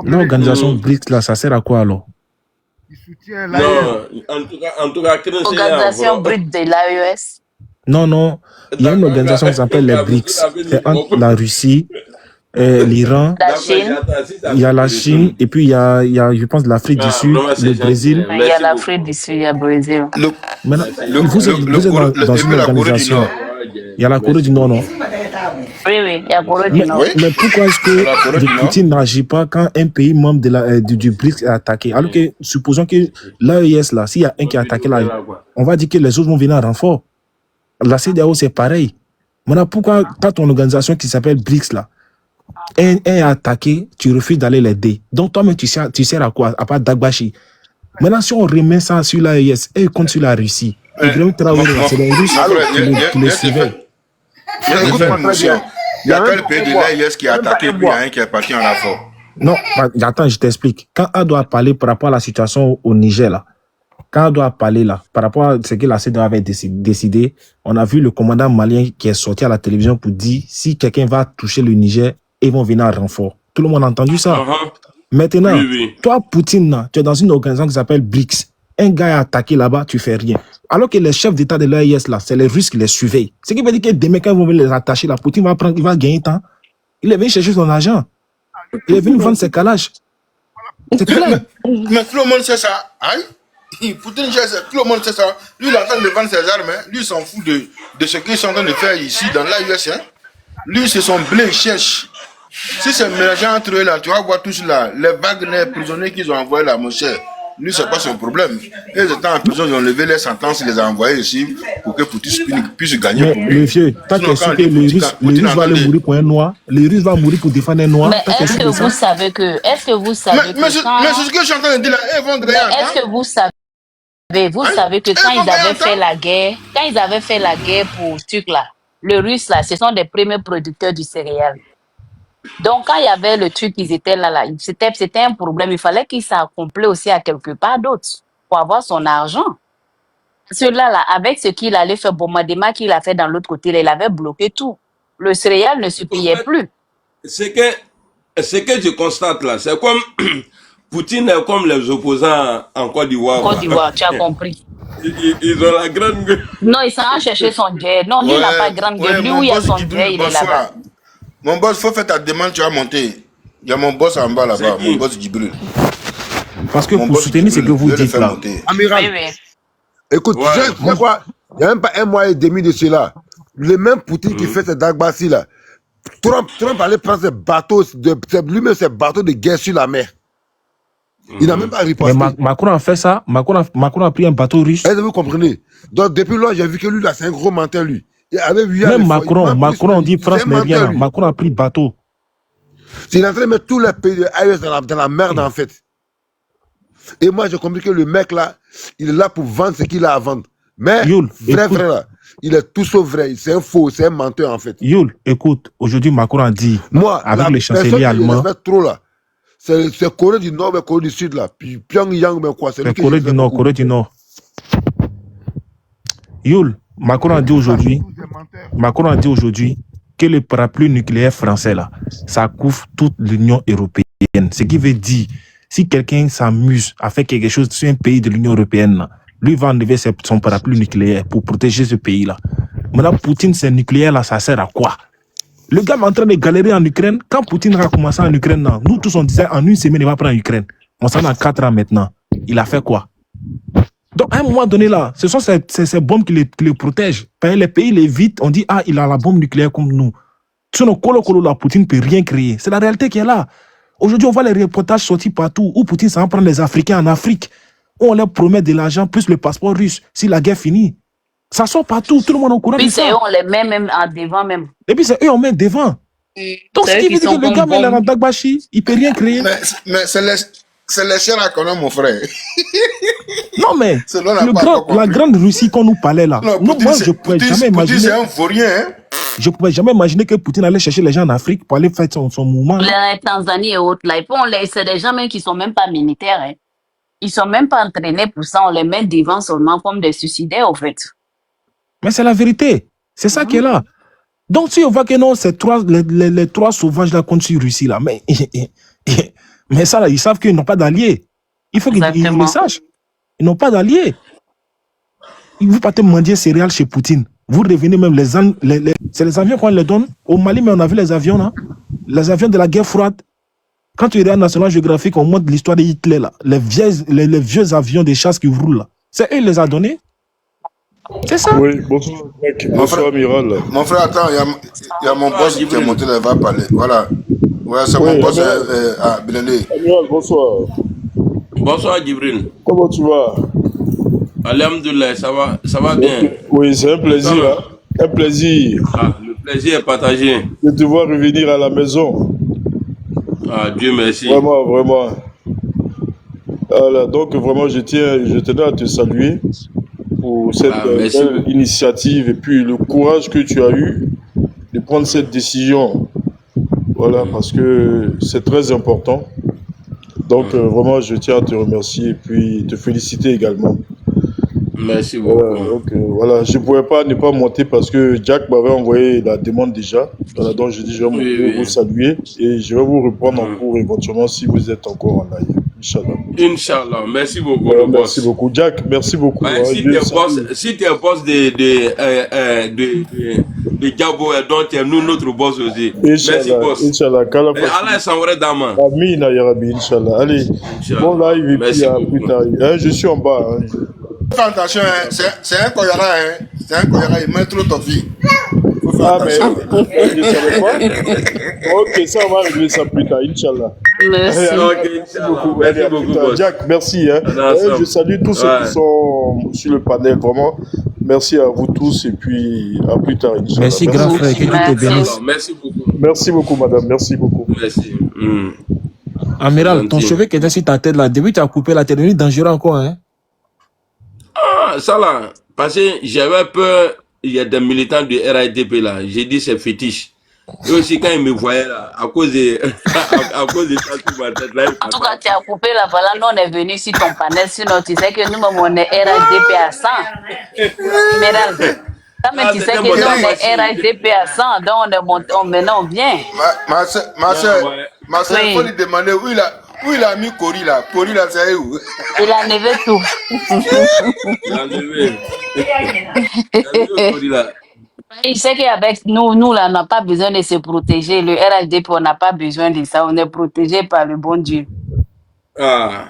L'organisation BRICS, là, ça sert à quoi alors? Non, en tout cas, l'organisation BRICS de l'AES. Non, il y a une organisation qui s'appelle les BRICS. C'est entre la Russie, l'Iran, il y a la Chine, et puis il y a je pense, l'Afrique du Sud, le Brésil. Il y a l'Afrique du Sud, il y a le Brésil. Vous êtes dans une organisation. Il y a la Corée du Nord, non? Oui, il y a la Corée du Nord. Mais pourquoi est-ce que Poutine n'agit pas quand un pays membre du BRICS est attaqué? Alors que, supposons que l'AES, là, s'il y a un qui est attaqué, là, on va dire que les autres vont venir en renfort. La CEDEAO, c'est pareil. Maintenant, pourquoi t'as ton organisation qui s'appelle BRICS là, un est attaqué, tu refuses d'aller l'aider. Donc toi-même, tu sers à quoi? À part Dagbashi. Maintenant, si on remet ça sur l'AES et compte sur la Russie, Ibrahim Traoré, c'est les Russes qui le suivaient. Il y a quel pays de l'AES qui a attaqué, puis il y a un qui est parti en renfort? Non, attends, je t'explique. Quand on doit parler par rapport à la situation au Niger, là, quand on doit parler là, par rapport à ce que la CEDEAO avait décidé, on a vu le commandant malien qui est sorti à la télévision pour dire si quelqu'un va toucher le Niger, ils vont venir en renfort. Tout le monde a entendu ça. Maintenant, toi, Poutine, là, tu es dans une organisation qui s'appelle BRICS. Un gars est attaqué là-bas, tu fais rien. Alors que les chefs d'État de l'AES, là, c'est les Russes qui les surveillent. Ce qui veut dire que demain, quand ils vont venir les attacher, là, Poutine il va gagner temps. Il est venu chercher son argent. Il est venu vendre ses calages. C'est clair. Mais tout le monde sait ça. Aïe. Poutine, tout le monde sait ça. Lui, il est en train de vendre ses armes. Hein. Lui, il s'en fout de ce qu'ils sont en train de faire ici, dans l'AES. Hein. Lui, c'est son blé, il cherche. Si c'est mélangé entre eux, là, tu vas voir tous là, les Wagner prisonniers qu'ils ont envoyés là, mon cher. Lui, c'est pas son problème. Ils étaient en prison, ils ont levé les sentences, ils les ont envoyés ici pour que Poutine puisse gagner. Mais le vieux, tant que sûr que les Russes vont aller mourir pour un noir, les Russes vont mourir pour défendre un noir. Mais est-ce que vous savez que. Mais c'est ce que je suis en train de dire là, ils vont gagner. Est-ce que vous savez que quand ils avaient fait la guerre pour truc là, les Russes là, ce sont des premiers producteurs du céréal. Donc, quand il y avait le truc, ils étaient là, c'était un problème. Il fallait qu'ils s'accomplissent aussi à quelque part d'autre pour avoir son argent. Celui-là, là, avec ce qu'il allait faire, bombardement qu'il a fait dans l'autre côté, là, il avait bloqué tout. Le céréal ne se payait plus. Ce que je constate là, c'est comme Poutine est comme les opposants en Côte d'Ivoire. Côte d'Ivoire, tu as compris. Ils ont la grande gueule. Non, ils s'en cherché son jet. Non, lui, il n'a pas de grande gueule. Lui, où il y a son jet, il est là-bas. Mon boss, faut faire ta demande, tu vas monter. Il y a mon boss en bas là-bas, mon boss Djibril. Parce que pour soutenir ce que vous dites là. Amiral, écoute, tu sais quoi? Il n'y a même pas un mois et demi de cela. Le même Poutine qui fait ses Dagbassi là. Trump allait prendre ses bateaux, lui-même ses bateaux de guerre sur la mer. Il n'a même pas riposté. Mais Macron a fait ça. Macron a pris un bateau russe. Est-ce que vous comprenez? Donc depuis là, j'ai vu que lui là, c'est un gros menteur lui. Même Macron dit France n'est rien. Macron a pris bateau. Il est en train de mettre tous les pays de AES dans la merde en fait. Et moi j'ai compris que le mec là, il est là pour vendre ce qu'il a à vendre. Mais vrai là, il est tout sauf vrai. C'est un faux, c'est un menteur en fait. Youl, écoute, aujourd'hui Macron a dit, moi, avec le chancelier allemand, trop là. C'est Corée du Nord, mais Corée du Sud là. Puis Pyongyang, mais quoi? C'est Corée du Nord, Corée du Nord. Youl, Macron a dit aujourd'hui que le parapluie nucléaire français là, ça couvre toute l'Union européenne. Ce qui veut dire, si quelqu'un s'amuse à faire quelque chose sur un pays de l'Union européenne là, lui va enlever son parapluie nucléaire pour protéger ce pays là. Maintenant, Poutine, c'est nucléaire là, ça sert à quoi? Le gars est en train de galérer en Ukraine. Quand Poutine a commencé en Ukraine, là, nous tous on disait en une semaine il va prendre l'Ukraine. On s'en a 4 ans maintenant. Il a fait quoi? Donc, à un moment donné, là, ce sont ces bombes qui les protègent. Quand les pays les vitent, on dit, il a la bombe nucléaire comme nous. Sinon, là, Poutine ne peut rien créer. C'est la réalité qui est là. Aujourd'hui, on voit les reportages sortir partout où Poutine s'en prend les Africains en Afrique. Où on leur promet de l'argent plus le passeport russe si la guerre finit. Ça sort partout, tout le monde est au courant. Puis c'est eux, on les met même en devant même. Et puis c'est eux, on met devant. Donc, ce qui veut dire que le gars, il est dans Dagbashi, il ne peut rien créer. Mais c'est les chiens à connaître, mon frère. Non, mais la grande Russie qu'on nous parlait là. Non, moi, je ne pouvais jamais imaginer. C'est un vaurien, hein? Je ne pouvais jamais imaginer que Poutine allait chercher les gens en Afrique pour aller faire son mouvement. La Tanzanie et autres, là, c'est des gens même qui ne sont même pas militaires. Hein. Ils ne sont même pas entraînés pour ça. On les met devant seulement comme des suicidaires, en fait. Mais c'est la vérité. C'est ça qui est là. Donc, si on voit que non, c'est les 3 sauvages là contre la Russie là, mais ça là, ils savent qu'ils n'ont pas d'alliés. Il faut qu'ils le sachent. Ils n'ont pas d'alliés. Vous partez mendier céréales chez Poutine. Vous revenez même c'est les avions qu'on les donne. Au Mali, mais on a vu les avions là. Les avions de la guerre froide. Quand tu regardes National Geographic, on montre l'histoire de Hitler là. Les vieux avions de chasse qui roulent là. C'est eux qui les a donnés. C'est ça. Oui, bonsoir, mec. Bonsoir, amiral. Mon frère, attends, il y a mon boss qui est monté là, il va parler. Voilà. Ouais, c'est mon boss à Bilendé. Amiral, bonsoir. Bonsoir, Djibril. Comment tu vas? Alhamdoulilah, ça va bien. Oui, c'est un plaisir. Hein? Un plaisir. Plaisir est partagé. de te voir revenir à la maison. Ah, Dieu merci. Vraiment, vraiment. Voilà, donc vraiment, je tenais à te saluer pour cette Merci belle beaucoup. initiative et puis le courage que tu as eu de prendre cette décision. Voilà, parce que c'est très important. Donc vraiment, je tiens à te remercier et puis te féliciter également. Merci Voilà, beaucoup. donc voilà, je ne pouvais pas ne pas monter parce que Jack m'avait envoyé la demande déjà. Voilà, donc je dis je vais monter, Oui, vous oui. saluer et je vais vous reprendre en cours éventuellement si vous êtes encore en live. Inch'Allah. Inch'Allah. Merci beaucoup, Voilà, le merci boss. beaucoup. Jack, merci beaucoup. Ouais, Hein, si je tu es salue. boss, si tu es boss de Gabo, donc tu es nous notre boss aussi. Merci, Inch'Allah, boss. Inch'Allah. Kala Et Allah est sans vrai dame. Amina ya Rabbi, Inch'Allah. Allez, bon Inch'Allah. live et puis Merci à plus beaucoup. tard. Hein, je suis en bas. Hein. Fais attention, hein. C'est un Koyara, hein. C'est un Koyara, il met trop ton vie. Faut faire Ah, mais attention. je ne savais pas. Ok, ça, on va régler ça plus tard, Inch'Allah. Merci. Ok, Merci Inch'Allah. beaucoup. Allez, Merci à plus beaucoup, tard. boss. Jack, merci. Hein. On est ensemble. Je salue tous ceux qui Ouais. sont sur le panel, vraiment. Merci à vous tous et puis à plus tard, Inch'Allah. Merci, grand frère, que Dieu te Merci. bénisse. Inch'Allah. Merci beaucoup. Merci beaucoup, madame. Merci beaucoup. Merci. Amiral, ton Gentil. cheveu qui était sur ta tête là, depuis que tu as coupé la tête, c'est devenu dangereux encore, hein? Ah, ça là, parce que j'avais peur, il y a des militants du RADP là, j'ai dit c'est fétiche. Et aussi quand ils me voyaient là, à cause de, à cause de ça sur ma tête là, En tout cas, tu as coupé là, voilà, nous on est venus sur ton panel, sinon tu sais que nous-mêmes on est RHDP à 100. Amiral. Mais tu sais que nous on est RHDP à 100, donc on est monté, maintenant on vient. Ma soeur, il faut lui demander où il a mis Cori là. Cori là, c'est où? Il a enlevé tout. Il a enlevé. Il a enlevé Cori là. Il sait qu'avec nous là, on n'a pas besoin de se protéger. Le RHDP, on n'a pas besoin de ça. On est protégé par le bon Dieu. Ah.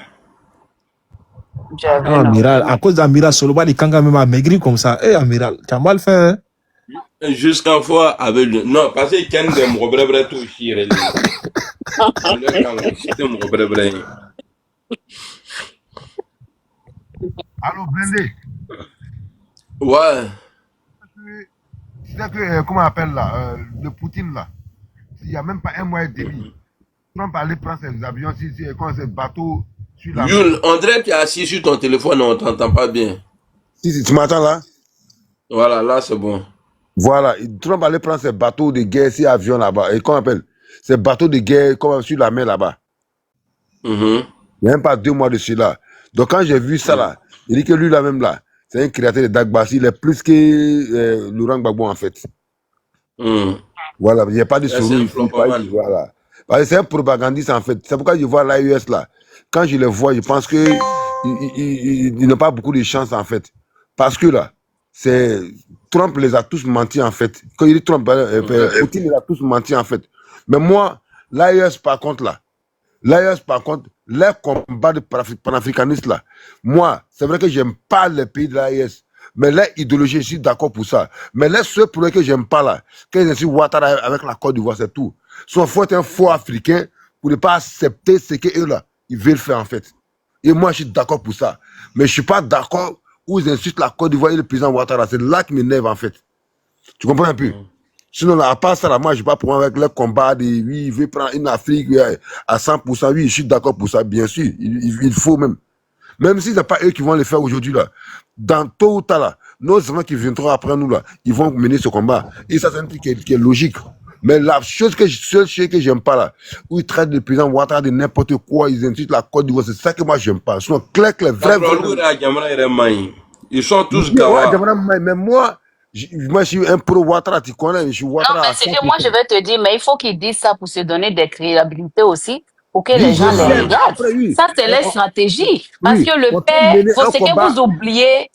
Ah, Amiral, à cause d'Amiral Soloba, les Kanga même a maigri comme ça. Eh, Amiral, tu as mal fait, hein? Jusqu'à fois avec le. Non, parce que Ken de mon rebrebre tout chiré. C'était mon rebrebre. Allô, Blindé. Ouais. Tu sais que, comment on appelle là, le Poutine là, il n'y a même pas un mois et demi. Trump allait prendre ses avions, quand ses bateaux sur la. Yul, André, tu es assis sur ton téléphone, on t'entend pas bien. Si, tu m'entends là? Voilà, là c'est bon. Voilà, Trump allait prendre ses bateaux de guerre, ses avions là-bas. Et comment on appelle? Ces bateaux de guerre comme sur la mer là-bas. Il n'y a même pas 2 mois de cela. Donc quand j'ai vu ça là, il dit que lui là-même là, c'est un créateur de Dagbassi, il est plus que Laurent Gbagbo en fait. Voilà, il n'y a pas de souris ici. Voilà. Parce que c'est un propagandiste en fait. C'est pourquoi je vois l'AES là. Quand je les vois, je pense que ils n'ont pas beaucoup de chance en fait. Parce que là, c'est Trump les a tous menti en fait. Quand il dit Trump, Poutine les a tous menti en fait. Mais moi, l'AES par contre là, les combats de panafricanistes là, moi, c'est vrai que j'aime pas les pays de l'AES. Mais leur idéologie, je suis d'accord pour ça. Mais les seuls pour lesquels j'aime pas là, quand je suis Ouattara avec la Côte d'Ivoire, c'est tout. Soit faut être un faux africain pour ne pas accepter ce qu'eux là, ils veulent faire en fait. Et moi, je suis d'accord pour ça. Mais je suis pas d'accord où ils insultent la Côte d'Ivoire et le président Ouattara. C'est là qui m'énerve en fait. Tu comprends un peu? Sinon, là, à part ça, là, moi, je ne suis pas pour avec le combat de oui, il veut prendre une Afrique à 100%. Oui, je suis d'accord pour ça, bien sûr. Il faut même. Même si ce n'est pas eux qui vont le faire aujourd'hui, là. Dans tôt ou tard, là, nos enfants qui viendront après nous, là, ils vont mener ce combat. Et ça, c'est un truc qui est logique. Mais la seule chose que j'aime pas, là, où ils traitent le président Ouattara de n'importe quoi, ils insultent la Côte d'Ivoire, c'est ça que moi, j'aime pas. Sinon, clair, ils sont tous gawa. Mais moi, je suis un pro Ouattara, tu connais, je suis Ouattara. Non, mais c'est que moi, je vais te dire, mais il faut qu'ils disent ça pour se donner des crédibilités aussi, pour que les gens les regardent. Ça, c'est leur stratégie. Parce que le père, c'est que vous oubliez,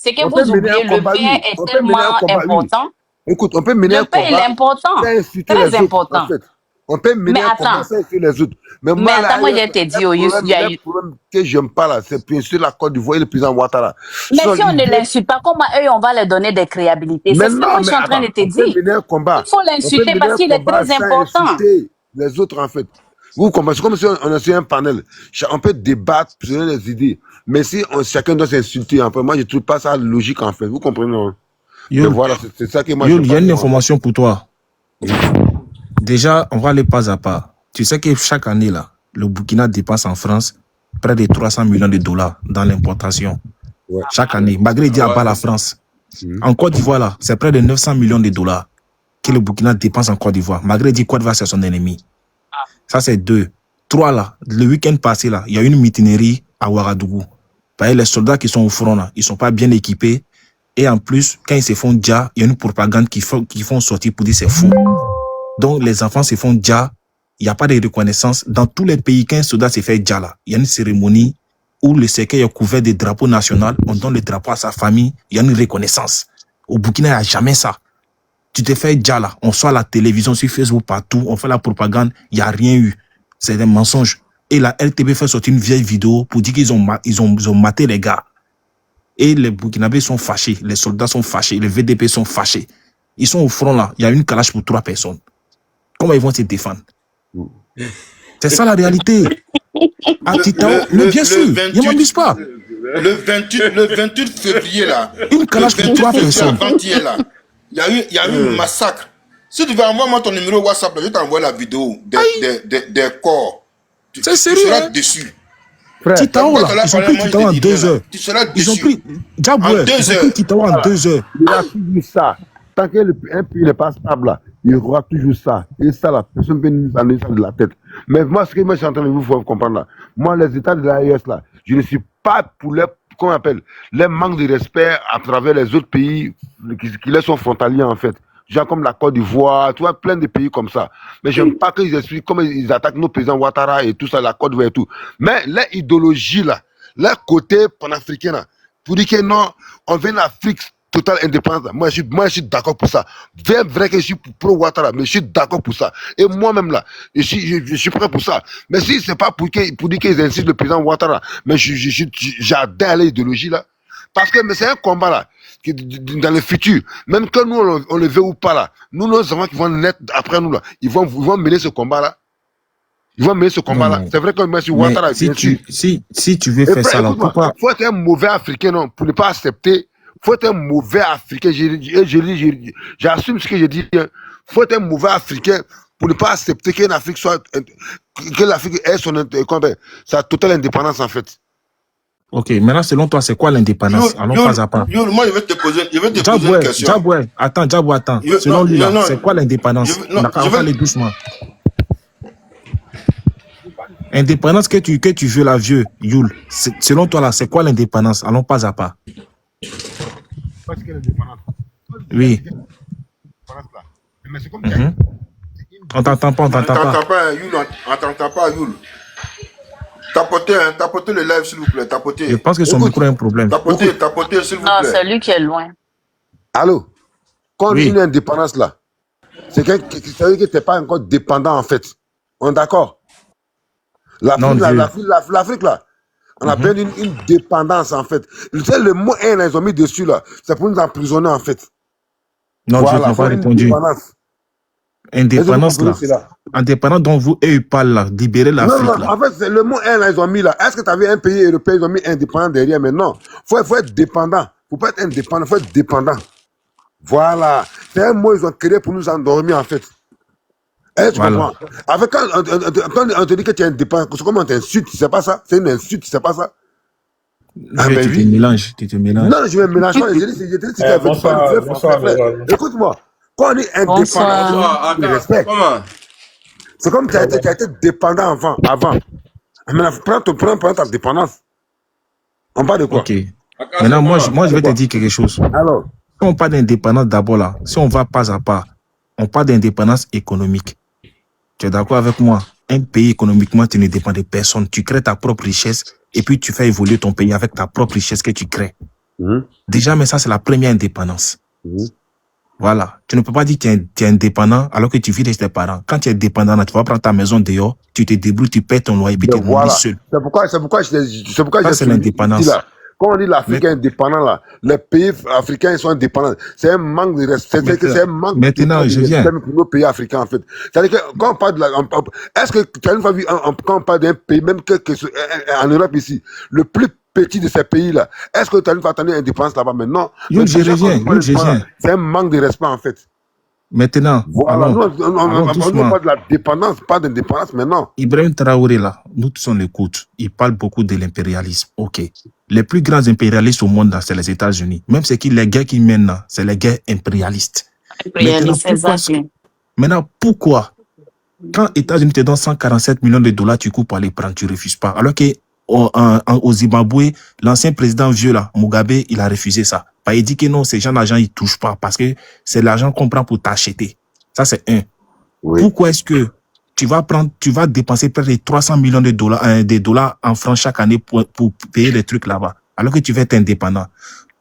le père est tellement important. Écoute, on peut mener un combat. Le père, il est important. Très important. En fait. On peut mener un combat sans insulter les autres. Mais attends, moi, je t'ai dit, le problème que j'aime pas là, c'est bien sûr la Côte d'Ivoire et le président Ouattara. Mais si on ne l'insulte pas, comment eux, on va leur donner des crédibilités? C'est ce que moi, je suis en train de te dire. Il faut l'insulter parce qu'il est très important. Les autres, en fait. Vous comprenez? C'est comme si on est sur un panel. On peut débattre, donner des idées. Mais si chacun doit s'insulter, en fait, moi, je trouve pas ça logique, en fait. Vous comprenez? Voilà, c'est ça que moi il y a une information pour toi. Déjà, on va aller pas à pas. Tu sais que chaque année, là, le Burkina dépense en France près de 300 millions de dollars dans l'importation. Ouais. Chaque année, malgré dire à part la France. En Côte d'Ivoire, là, c'est près de 900 millions de dollars que le Burkina dépense en Côte d'Ivoire, malgré dire Côte d'Ivoire, c'est son ennemi. Ça, c'est 2. 3, là, le week-end passé, là, il y a une mutinerie à Ouagadougou. Les soldats qui sont au front, là, ils sont pas bien équipés. Et en plus, quand ils se font déjà, il y a une propagande qui font sortir pour dire c'est faux. Donc, les enfants se font déjà, il n'y a pas de reconnaissance. Dans tous les pays, quand un soldat se fait déjà là, il y a une cérémonie où le cercueil est couvert de drapeaux nationaux, on donne le drapeau à sa famille, il y a une reconnaissance. Au Burkina, il n'y a jamais ça. Tu te fais déjà là, on sort à la télévision, sur Facebook, partout, on fait la propagande, il n'y a rien eu. C'est des mensonges. Et la LTB fait sortir une vieille vidéo pour dire qu'ils ont maté les gars. Et les Burkinabés sont fâchés, les soldats sont fâchés, les VDP sont fâchés. Ils sont au front là, il y a une calage pour 3 personnes. Comment ils vont se défendre? C'est ça la réalité. À Titao, mais bien sûr, je ne m'amuse pas. Le 28 février, là, Une calage pour 3 personnes. Avant-hier, là, il y a eu un massacre. Si tu veux envoyer ton numéro WhatsApp, là, je t'envoie la vidéo des corps. C'est sérieux, tu seras hein? déçu. Titao, là, ils ont pris Titao en 2 heures. Tu seras déçu. Ils ont pris Djaboué, ils ont pris Titao en 2 heures. Il a toujours ça. Tant qu'un pays n'est pas stable, là, il y aura toujours ça. Et ça, la personne peut nous amener ça de la tête. Mais moi, ce que moi, je suis en train de vous faire comprendre, là, moi, les États de l'AES, là, je ne suis pas pour les, comment on appelle, les manques de respect à travers les autres pays qui les sont frontaliers, en fait. Genre comme la Côte d'Ivoire, tu vois, plein de pays comme ça. Mais j'aime pas qu'ils expliquent comment ils attaquent nos présidents Ouattara et tout ça, la Côte d'Ivoire et tout. Mais l'idéologie, là, leur côté panafricain, là, pour dire que non, on vient d'Afrique totale indépendance, là. Moi, je suis d'accord pour ça. C'est vrai que je suis pro Ouattara, mais je suis d'accord pour ça. Et moi-même, là, je suis prêt pour ça. Mais si c'est pas pour dire qu'ils insistent le président Ouattara, mais j'adhère à l'idéologie, là. Parce que c'est un combat, là, dans le futur, même que nous, on le veut ou pas, là, nous, nos enfants qui vont naître après nous, là, ils vont mener ce combat-là. Ils vont mener ce combat-là. C'est vrai que M. Ouattara, si tu veux faire ça, là, pourquoi? Il faut être un mauvais Africain, non, pour ne pas accepter. Il faut être un mauvais Africain. J'assume ce que je dis. Il faut être un mauvais Africain pour ne pas accepter que l'Afrique ait sa totale indépendance, en fait. Ok, maintenant, selon toi, c'est quoi l'indépendance? Allons pas à pas. Moi, je vais te poser une question. Djaboué, attends. Selon lui, là, c'est quoi l'indépendance? On va aller doucement. Indépendance que tu veux, la vieux, Youl. Selon toi, là, c'est quoi l'indépendance? Allons pas à pas. Oui. On t'entend pas. On t'entend pas, Youl. Tapotez le live, s'il vous plaît. Tapotez. Je pense que son micro a un problème. Tapotez, s'il vous plaît. Non, c'est lui qui est loin. Allô? Quand on dit Oui. une indépendance, là, c'est que ça veut dire que tu n'es pas encore dépendant, en fait. On est d'accord? L'Afrique, là, on a besoin d'une dépendance, en fait. Tu sais, le mot haine, ils ont mis dessus, là, c'est pour nous emprisonner, en fait. Non, voilà, je n'ai pas répondu. Indépendance, là. Indépendance dont vous, eux, parlent, là. Libérer l'Afrique, non, là. en fait, c'est le mot haine, là, ils ont mis, là. Est-ce que tu avais un pays européen, ils ont mis indépendant derrière, mais non. Faut être dépendant. Faut pas être indépendant, faut être dépendant. Voilà. C'est un mot qu'ils ont créé pour nous endormir, en fait. Tu comprends? Avec quand on te dit que tu es indépendant, comment on t'insulte, c'est pas ça? C'est une insulte, c'est pas ça? Tu te mélanges. Non, je me mélange pas. Je dis Bonsoir. Écoute-moi, quand on est indépendant, c'est comme tu as été dépendant avant. Maintenant, prends ta dépendance. On parle de quoi? Ok. Maintenant, moi, je vais te dire quelque chose. Alors? Si on parle d'indépendance d'abord là, si on va pas à pas, on parle d'indépendance économique. Tu es d'accord avec moi? Un pays économiquement, tu ne dépends de personne. Tu crées ta propre richesse et puis tu fais évoluer ton pays avec ta propre richesse que tu crées. Déjà, mais ça, c'est la première indépendance. Voilà. Tu ne peux pas dire que tu es indépendant alors que tu vis chez tes parents. Quand tu es dépendant, là, tu vas prendre ta maison dehors, tu te débrouilles, tu paies ton loyer et puis tu es seul. C'est pourquoi ça, c'est l'indépendance. Quand on dit l'Afrique est indépendant, là, les pays africains ils sont indépendants. C'est un manque de respect. C'est un manque de respect pour nos pays africains, en fait. C'est-à-dire que quand on parle de la. Est-ce que tu as une fois vu, quand on parle d'un pays, même en Europe ici, le plus petit de ces pays-là, est-ce que tu as une fois attendu l'indépendance là-bas maintenant? Je reviens. C'est un manque de respect, en fait. Maintenant, Voilà, nous, allons on doucement. parle de la dépendance, pas d'indépendance maintenant. Ibrahim Traoré, là, nous tous on l'écoute. Il parle beaucoup de l'impérialisme. OK. Les plus grands impérialistes au monde, c'est les États-Unis. Même les guerres qu'ils mènent, là, c'est les guerres impérialistes. Maintenant, pourquoi quand les États-Unis te donnent 147 millions de dollars, tu coupes pour aller prendre, tu ne refuses pas. Alors que au Zimbabwe, l'ancien président vieux, là, Mugabe, il a refusé ça. Il dit que non, ces gens d'argent, ils ne touchent pas parce que c'est l'argent qu'on prend pour t'acheter. Ça, c'est un. Oui. Pourquoi est-ce que tu vas dépenser près de 300 millions de dollars en francs chaque année pour payer les trucs là-bas, alors que tu vas être indépendant?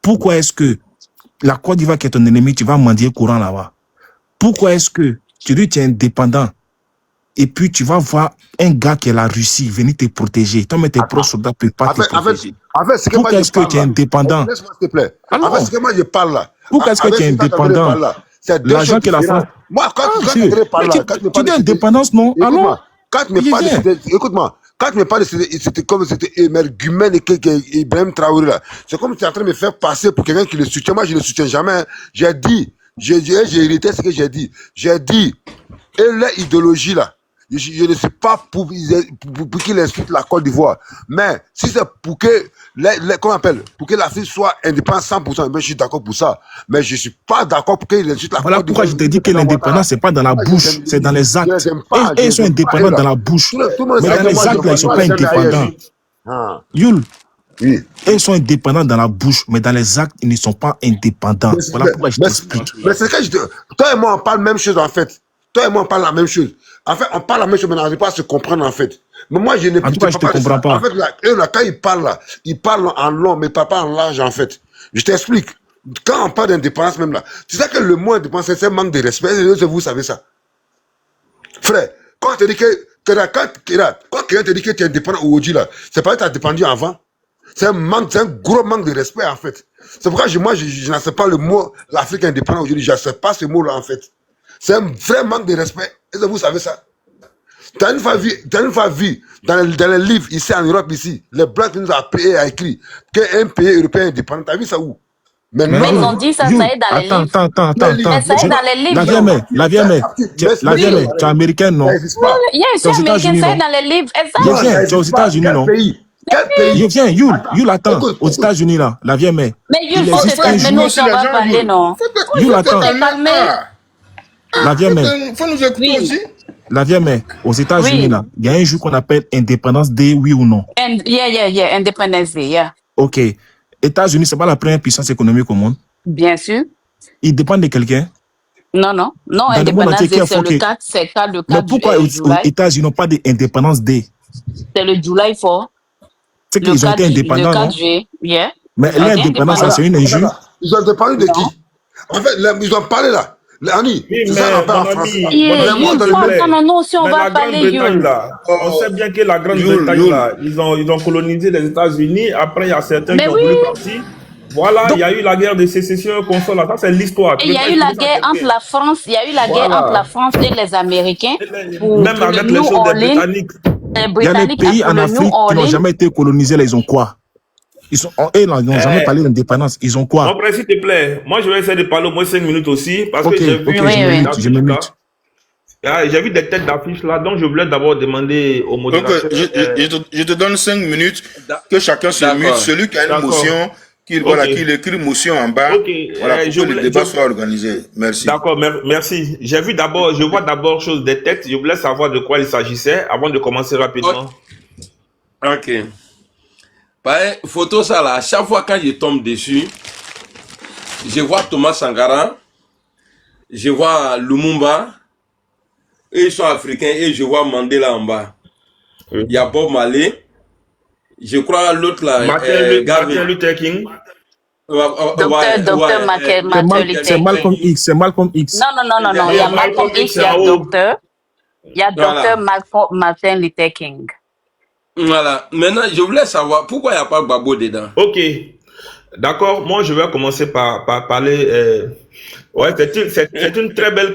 Pourquoi est-ce que la Côte d'Ivoire qui est ton ennemi, tu vas mendier courant là-bas? Pourquoi est-ce que tu dis que tu es indépendant et puis tu vas voir un gars qui est la Russie venir te protéger? Toi, mais tes propres soldats ne peuvent pas te protéger. Pourquoi est-ce que tu es indépendant? Laisse-moi, s'il te plaît. En fait, ce que moi je parle là. Pourquoi est-ce que tu es indépendant? L'argent que la France... Moi, quand tu dis indépendance, non? Alors, quand tu me parles écoute-moi, quand tu me parles c'était comme c'était émergumène et Ibrahim Traoré là, c'est comme si tu es en train de me faire passer pour quelqu'un qui le soutient. Moi, je ne le soutiens jamais. J'ai dit, j'ai hérité ce que j'ai dit. J'ai dit, et l'idéologie là, je ne suis pas pour qu'il insulte la Côte d'Ivoire. Mais si c'est pour que, comment on appelle, pour que l'Afrique soit indépendante 100%, je suis d'accord pour ça. Mais je ne suis pas d'accord pour qu'il insulte la Côte d'Ivoire. Voilà pourquoi je te dis que l'indépendance, ce n'est pas dans la bouche, c'est dans les actes. Et ils sont indépendants dans la bouche. Mais dans les actes, là, ils ne sont pas indépendants. Yul, oui. Ils sont indépendants dans la bouche, mais dans les actes, ils ne sont pas indépendants. Voilà pourquoi je t'explique. Mais c'est que toi et moi, on parle la même chose en fait. Toi et moi, on parle la même chose. En fait, on parle la même chose, mais on n'arrive pas à se comprendre en fait. Mais moi, je ne en tout cas, je te comprends pas. En fait, là, quand ils parlent en long, mais pas en large en fait. Je t'explique. Quand on parle d'indépendance même là, tu sais que le mot indépendance, c'est un manque de respect. Vous savez ça. Frère, quand tu dis quand quelqu'un te dit que tu es indépendant aujourd'hui là, c'est pas que tu as dépendu avant. C'est un gros manque de respect en fait. C'est pourquoi moi, je n'accepte pas le mot l'Afrique indépendante aujourd'hui. Je n'accepte pas ce mot-là en fait. C'est un vrai manque de respect. Est-ce que vous savez ça? Tu as une fois vu dans les livres ici en Europe, ici, les Blancs qui nous a payé a écrit qu'un pays européen indépendant. Tu as vu ça où? Mais ils ont dit ça, ça est dans les livres. Attends. Mais ça est dans les livres. La vieille mère, tu es américaine, non? Yeah, je suis américaine, ça est dans les livres. Viens, tu es aux États-Unis, non? Quel pays? Viens, Yul, attends, aux États-Unis, là, la vieille mère. Mais Yul, faut te calmer, nous, on va parler, non? Yul, attends. La vieille mère. Faut nous écouter aussi. La vieille mère, aux États-Unis, là, il y a un jour qu'on appelle Independence Day, oui ou non? Yeah, Independence Day, yeah. Ok. États-Unis, c'est pas la première puissance économique au monde? Bien sûr. Ils dépendent de quelqu'un? Non, Independence Day, c'est le cas mais pourquoi aux États-Unis n'ont pas d'Independence Day? C'est le July 4. C'est qu'ils ont été indépendants, non? Yeah. Mais l'indépendance, c'est une injure. Ils ont dépendu de qui? En fait, ils ont parlé là. Annie, c'est ça qu'on parle en français. Non, si on va parler, on sait bien que la Grande-Bretagne, là, ils ont colonisé les États-Unis. Après, il y a certains qui ont voulu partir. Voilà, il y a eu la guerre de sécession console. Ça, c'est l'histoire. Il y a eu la guerre entre la France, entre la France et les Américains. Même avec les choses des Britanniques. Il y a des pays en Afrique qui n'ont jamais été colonisés. Là, ils ont quoi? Ils n'ont jamais parlé d'indépendance. Ils ont quoi? Mon frère, s'il te plaît, moi je vais essayer de parler au moins 5 minutes aussi. Parce que j'ai vu je m'imite. J'ai vu des têtes d'affiches là, donc je voulais d'abord demander au modérateur. Donc, je te donne 5 minutes que chacun se mute. Celui qui a une motion, qu'il écrit motion en bas, voilà, pour que le débat soit organisé. Merci. D'accord, merci. Je vois d'abord chose des têtes. Je voulais savoir de quoi il s'agissait avant de commencer rapidement. Ok. Photo ça là, à chaque fois quand je tombe dessus, je vois Thomas Sankara, je vois Lumumba, eux ils sont africains, et je vois Mandela en bas. Il y a Bob Marley, je crois l'autre là, Martin Luther King. Docteur Martin Luther King. C'est Malcolm X. Non, il y a Malcolm X, il y a docteur. Il y a docteur Martin Luther King. Voilà. Maintenant, je voulais savoir pourquoi il n'y a pas Gbagbo dedans. Ok. D'accord. Moi, je vais commencer par parler. Ouais, c'est une très belle,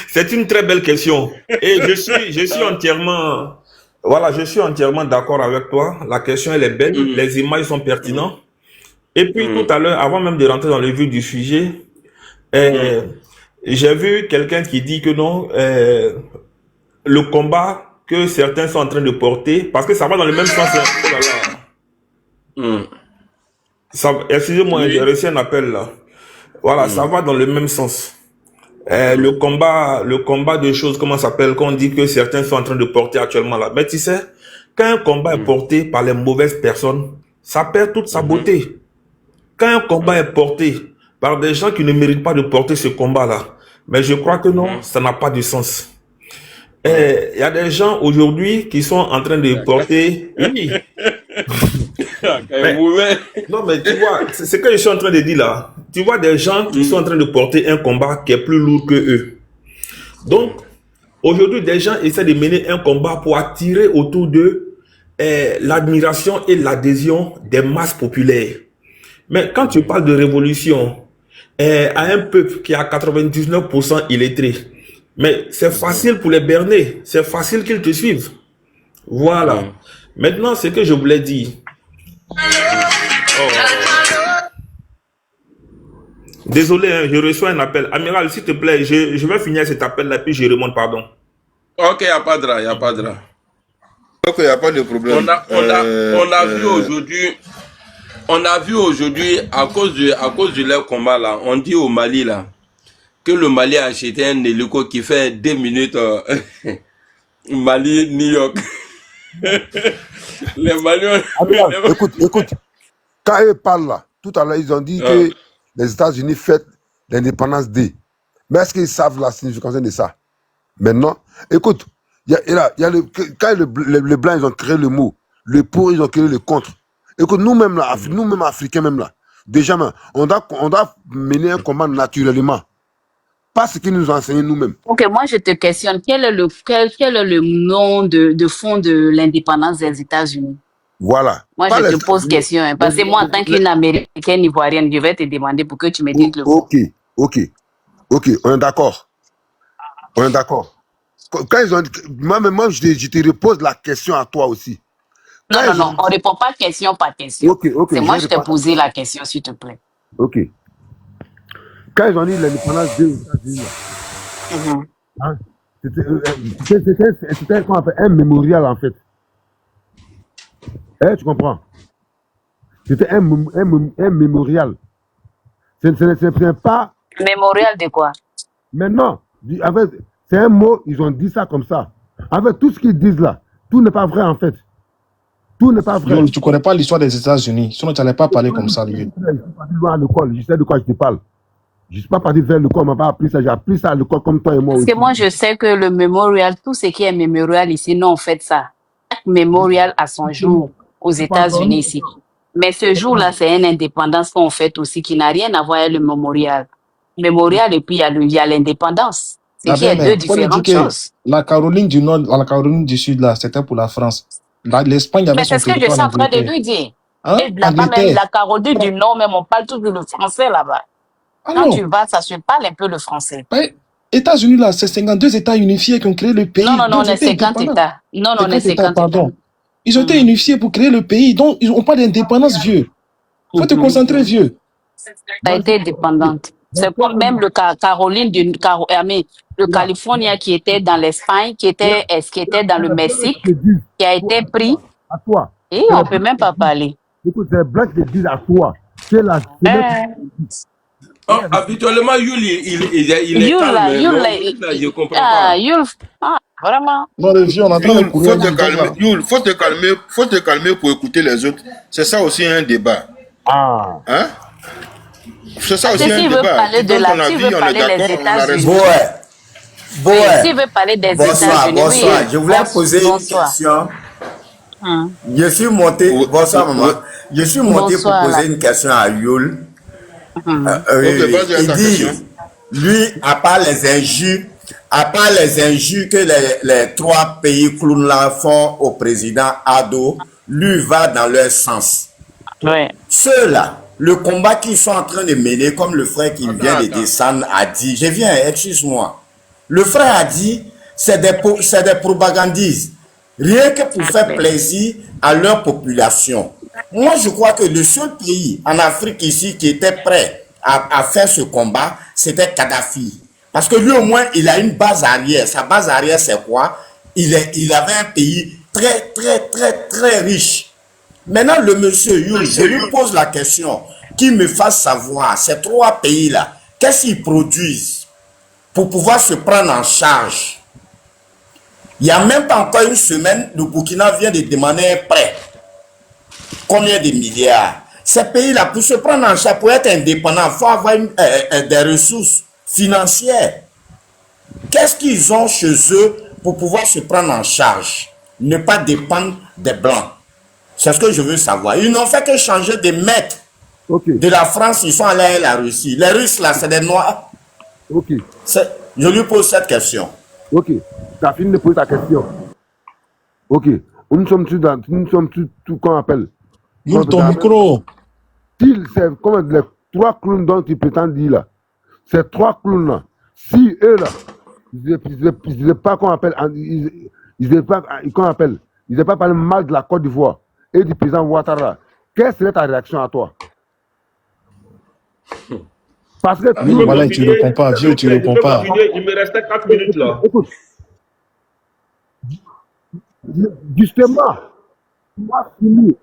c'est une très belle question. Et je suis entièrement, je suis entièrement d'accord avec toi. La question, elle est belle. Les images sont pertinentes. Et puis, tout à l'heure, avant même de rentrer dans le vif du sujet, j'ai vu quelqu'un qui dit que non, le combat que certains sont en train de porter, parce que ça va dans le même sens. Hein. Oh là là. Excusez-moi, Oui. j'ai reçu un appel là. Voilà, ça va dans le même sens. Le combat de choses, comment ça s'appelle, qu'on dit que certains sont en train de porter actuellement là. Mais tu sais, quand un combat est porté par les mauvaises personnes, ça perd toute sa beauté. Quand un combat est porté par des gens qui ne méritent pas de porter ce combat-là, mais je crois que non, ça n'a pas de sens. Il y a des gens aujourd'hui qui sont en train de porter... Oui. Non, mais tu vois, c'est ce que je suis en train de dire là. Tu vois des gens qui sont en train de porter un combat qui est plus lourd que eux. Donc, aujourd'hui, des gens essaient de mener un combat pour attirer autour d'eux l'admiration et l'adhésion des masses populaires. Mais quand tu parles de révolution à un peuple qui a 99% illettré, mais c'est facile pour les berner, c'est facile qu'ils te suivent. Voilà. Maintenant, ce que je voulais dire. Oh. Désolé, hein, je reçois un appel. Amiral, s'il te plaît, je vais finir cet appel-là, puis je remonte, pardon. Ok, il n'y a pas de drap, il n'y a pas de drap. Ok, il n'y a pas de problème. On a vu aujourd'hui, à cause de leur combat là, on dit au Mali là, que le Mali a acheté un hélico qui fait 2 minutes Mali-New York. Les Maliens... Écoute, quand ils parlent là, tout à l'heure, ils ont dit que les États-Unis fêtent l'indépendance D. Mais est-ce qu'ils savent la signification de ça? Maintenant, écoute, quand les Blancs, ils ont créé le mot, le pour, ils ont créé le contre. Écoute, nous-mêmes là, nous-mêmes Africains même là, déjà, on doit mener un combat naturellement. Pas ce qu'ils nous ont enseigné nous-mêmes. Ok, moi je te questionne, quel est le nom de fond de l'indépendance des États-Unis? Voilà. Moi je te pose question, hein, parce que moi en tant qu'une Américaine ivoirienne, je vais te demander pour que tu me dises le fond. Ok, on est d'accord. Quand ils ont, moi je te repose la question à toi aussi. Non, on ne répond pas question par question. Ok, c'est moi je t'ai posé la question, s'il te plaît. Ok. Quand ils ont dit l'indépendance des États-Unis, hein, c'était qu'on appelle un mémorial en fait. Tu comprends? C'était un mémorial. Ce n'est pas... Mémorial de quoi? Mais non, c'est un mot, ils ont dit ça comme ça. Avec tout ce qu'ils disent là, tout n'est pas vrai en fait. Tout n'est pas vrai. Tu ne connais pas l'histoire des États-Unis, sinon tu n'allais pas parler comme ça. Je suis parti loin à l'école, je sais de quoi je te parle. Je ne suis pas parti vers l'école, on m'a pas appris ça, j'ai appris ça à l'école comme toi et moi aussi. Parce que moi je sais que le mémorial, tout ce qui est mémorial ici, nous on fait ça. Chaque mémorial a son jour aux États-Unis ici. Mais ce jour-là, c'est une indépendance qu'on fait aussi qui n'a rien à voir avec le mémorial. Mémorial et puis il y a l'indépendance. C'est qu'il y a deux différentes choses. La Caroline du Nord, la Caroline du Sud, là, c'était pour la France. L'Espagne avait son territoire. Mais c'est ce que je suis en train de lui dire. Hein? Là-bas même, la Caroline du Nord, même, on parle toujours le français là-bas. Quand tu vas, ça se parle un peu le français. Ouais. États-Unis, là, c'est 52 États unifiés qui ont créé le pays. Non, on est 50 États. Non, on est 50 États. Ils ont été unifiés pour créer le pays, donc ils n'ont pas d'indépendance, vieux. Il faut te concentrer, vieux. Ça a été indépendante. C'est comme même le Caroline le California qui était dans l'Espagne, qui était dans le Mexique, qui a été pris. À toi. Et on ne peut même pas parler. Écoute, c'est les Blancs qui disent à toi. C'est la... habituellement, Yul, il est calme. Je comprends pas. Yul, vraiment. Non, les vieux, on entend le courrier. Yul, faut te calmer pour écouter les autres. C'est ça aussi un débat. Hein? C'est ça aussi un débat. S'il veut parler des États-Unis. S'il veut parler des États-Unis. Bonsoir. Je voulais poser une question. Je suis monté. Bonsoir, maman. Je suis monté pour poser une question à Yul. Il dit, lui, à part les injures que les 3 pays clowns là font au président Ado, lui va dans leur sens. Ouais. Ceux-là, le combat qu'ils sont en train de mener, comme le frère qui vient de descendre a dit, excuse-moi, le frère a dit, c'est des propagandistes, rien que pour faire plaisir à leur population. Moi, je crois que le seul pays en Afrique ici qui était prêt à faire ce combat, c'était Kadhafi. Parce que lui, au moins, il a une base arrière. Sa base arrière, c'est quoi? Il avait un pays très, très, très, très riche. Maintenant, le monsieur Youl, je lui pose la question, qu'il me fasse savoir, ces 3 pays-là, qu'est-ce qu'ils produisent pour pouvoir se prendre en charge? Il n'y a même pas encore une semaine, le Burkina vient de demander un prêt. Combien de milliards? Ces pays-là, pour se prendre en charge, pour être indépendant, il faut avoir des ressources financières. Qu'est-ce qu'ils ont chez eux pour pouvoir se prendre en charge? Ne pas dépendre des Blancs. C'est ce que je veux savoir. Ils n'ont fait que changer de maître. De la France, ils sont allés à la Russie. Les Russes, là, c'est des Noirs. Je lui pose cette question. Ok. Tu as fini de poser ta question. Ok. Nous sommes tous qu'on appelle. Youl, ton micro. C'est comme les 3 clowns dont tu prétends dire là. Ces 3 clowns là. Si eux là, ils n'ont pas qu'on appelle. Ils n'ont pas parlé mal de la Côte d'Ivoire et du président Ouattara. Quelle serait ta réaction à toi? Parce que Voilà, tu réponds pas. Vieux, tu réponds pas. Il me restait 4 minutes là. Écoute, justement, moi fini.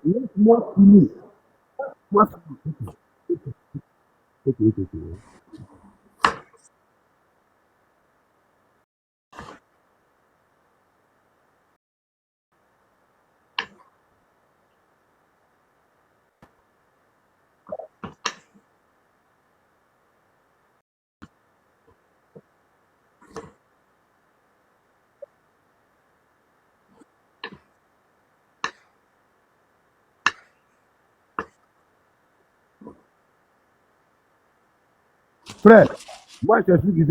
Frère, moi, je suis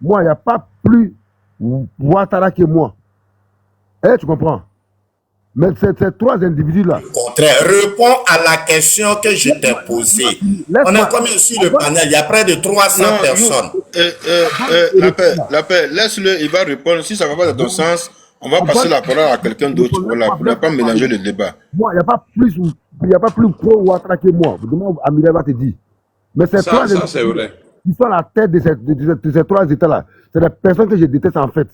moi, il n'y a pas plus Ouattara que moi. Tu comprends? Mais ces 3 individus-là. Contraire, réponds à la question que je t'ai posée. On est combien sur le panel? Il y a près de 300 personnes. La paix, laisse-le, il va répondre. Si ça ne va pas dans ton sens, on va passer la parole à quelqu'un d'autre. Voilà, pour ne pas mélanger le débat. Moi, il n'y a pas plus pro Ouattara que moi. Demain, Amira va te dire. Mais ces 3 c'est vrai. Qui sont à la tête de ces 3 États-là, c'est des personnes que je déteste en fait.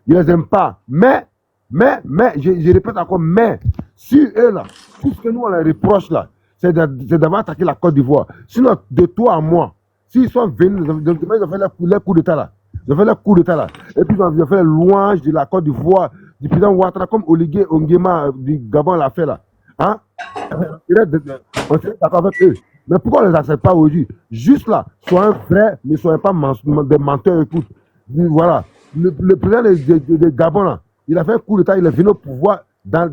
Je ne les aime pas. Mais, je répète encore, mais, si eux là, tout ce que nous on les reproche là, c'est d'avoir attaqué la Côte d'Ivoire. Sinon, de toi à moi, s'ils sont venus, ils ont fait leur coup d'État là. Ils ont fait leur coup d'État là. Et puis ils ont fait les louanges de la Côte d'Ivoire, du président Ouattara, comme Olivier Nguema du Gabon l'a fait là. Hein? On serait d'accord avec eux. Mais pourquoi on ne les accepte pas aujourd'hui? Juste là, soyez vrais, ne soyez pas des menteurs. Écoute, voilà. Le président de Gabon, là, il a fait un coup d'État, il est venu au pouvoir dans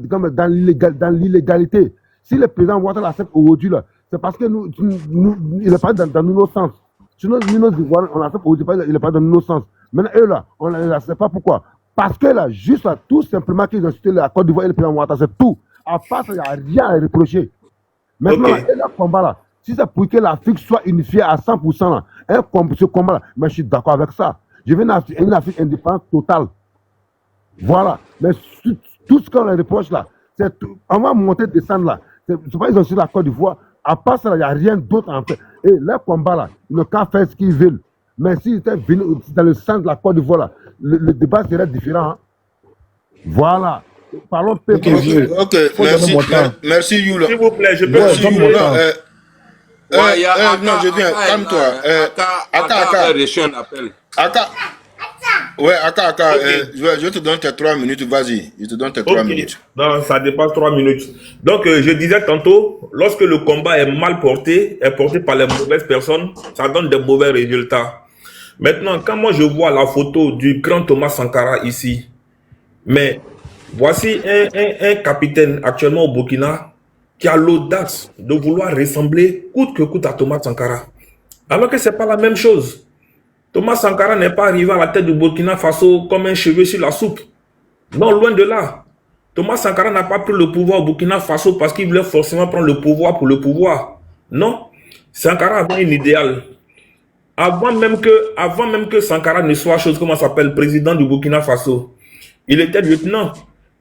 l'illégalité. Si le président Ouattara l'accepte aujourd'hui, c'est parce que il n'est pas dans nos sens. Sinon, nous, on l'accepte aujourd'hui, il n'est pas dans nos sens. Maintenant, eux, là, on ne les accepte pas. Pourquoi? Parce que là, juste là, tout simplement qu'ils ont cité la Côte d'Ivoire et le président Ouattara, c'est tout. À part ça, il n'y a rien à reprocher. Maintenant, là, le combat là, si c'est pour que l'Afrique soit unifiée à 100%, là, ce combat-là, mais je suis d'accord avec ça. Je veux une Afrique indépendante totale. Voilà. Mais tout ce qu'on les reproche là, c'est tout. On va monter, descendre là. C'est pas ils ont sur la Côte d'Ivoire. À part ça, il n'y a rien d'autre en fait. Et leur combat là, ils n'ont qu'à faire ce qu'ils veulent. Mais s'ils étaient venus dans le centre de la Côte d'Ivoire là, le débat serait différent. Hein. Voilà. Parlons de Ok, merci Youl. S'il vous plaît, je peux non, je viens, calme-toi. Aka a reçu un appel. Aka, je te donne tes 3 minutes, vas-y. Je te donne tes 3 minutes. Non, ça dépasse 3 minutes. Donc, je disais tantôt, lorsque le combat est mal porté, est porté par les mauvaises personnes, ça donne de mauvais résultats. Maintenant, quand moi je vois la photo du grand Thomas Sankara ici, mais voici un capitaine actuellement au Burkina qui a l'audace de vouloir ressembler coûte que coûte à Thomas Sankara. Alors que ce n'est pas la même chose. Thomas Sankara n'est pas arrivé à la tête du Burkina Faso comme un cheveu sur la soupe. Non, loin de là. Thomas Sankara n'a pas pris le pouvoir au Burkina Faso parce qu'il voulait forcément prendre le pouvoir pour le pouvoir. Non. Sankara avait un idéal. Avant même que Sankara ne soit chose, comment ça s'appelle, président du Burkina Faso, il était lieutenant.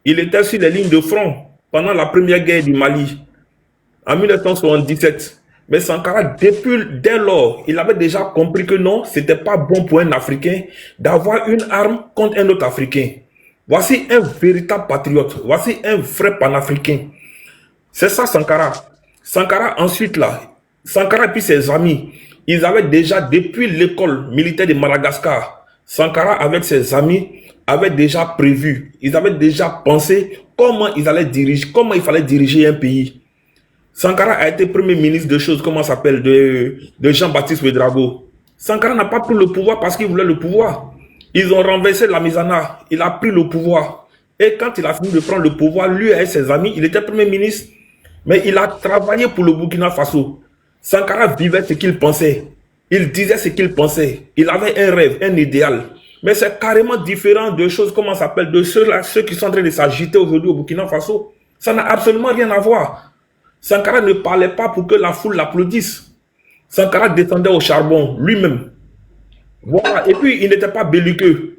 Il était sur les lignes de front pendant la première guerre du Mali. En 1977, Mais Sankara, dès lors, il avait déjà compris que non, c'était pas bon pour un Africain d'avoir une arme contre un autre Africain. Voici un véritable patriote. Voici un vrai panafricain. C'est ça Sankara. Sankara ensuite là, Sankara et puis ses amis, ils avaient déjà depuis l'école militaire de Madagascar, Sankara avec ses amis avaient déjà prévu, ils avaient déjà pensé comment ils allaient diriger, comment il fallait diriger un pays. Sankara a été premier ministre de choses, comment ça s'appelle, de Jean-Baptiste Ouédraogo. Sankara n'a pas pris le pouvoir parce qu'il voulait le pouvoir. Ils ont renversé la Mizana, il a pris le pouvoir. Et quand il a fini de prendre le pouvoir, lui et ses amis, il était premier ministre. Mais il a travaillé pour le Burkina Faso. Sankara vivait ce qu'il pensait. Il disait ce qu'il pensait. Il avait un rêve, un idéal. Mais c'est carrément différent de choses, comment ça s'appelle, de ceux qui sont en train de s'agiter aujourd'hui au Burkina Faso. Ça n'a absolument rien à voir. Sankara ne parlait pas pour que la foule l'applaudisse. Sankara descendait au charbon lui-même. Voilà. Et puis, il n'était pas belliqueux.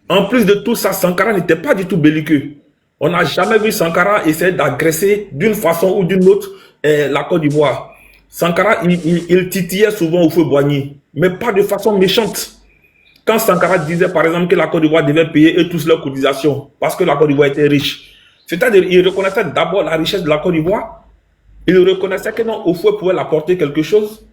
En plus de tout ça, Sankara n'était pas du tout belliqueux. On n'a jamais vu Sankara essayer d'agresser d'une façon ou d'une autre la Côte d'Ivoire. Sankara, il titillait souvent au feu Boigny, mais pas de façon méchante. Quand Sankara disait par exemple que la Côte d'Ivoire devait payer eux tous leurs cotisations parce que la Côte d'Ivoire était riche, c'est-à-dire il reconnaissait d'abord la richesse de la Côte d'Ivoire, il reconnaissait que non, au feu pouvait apporter quelque chose.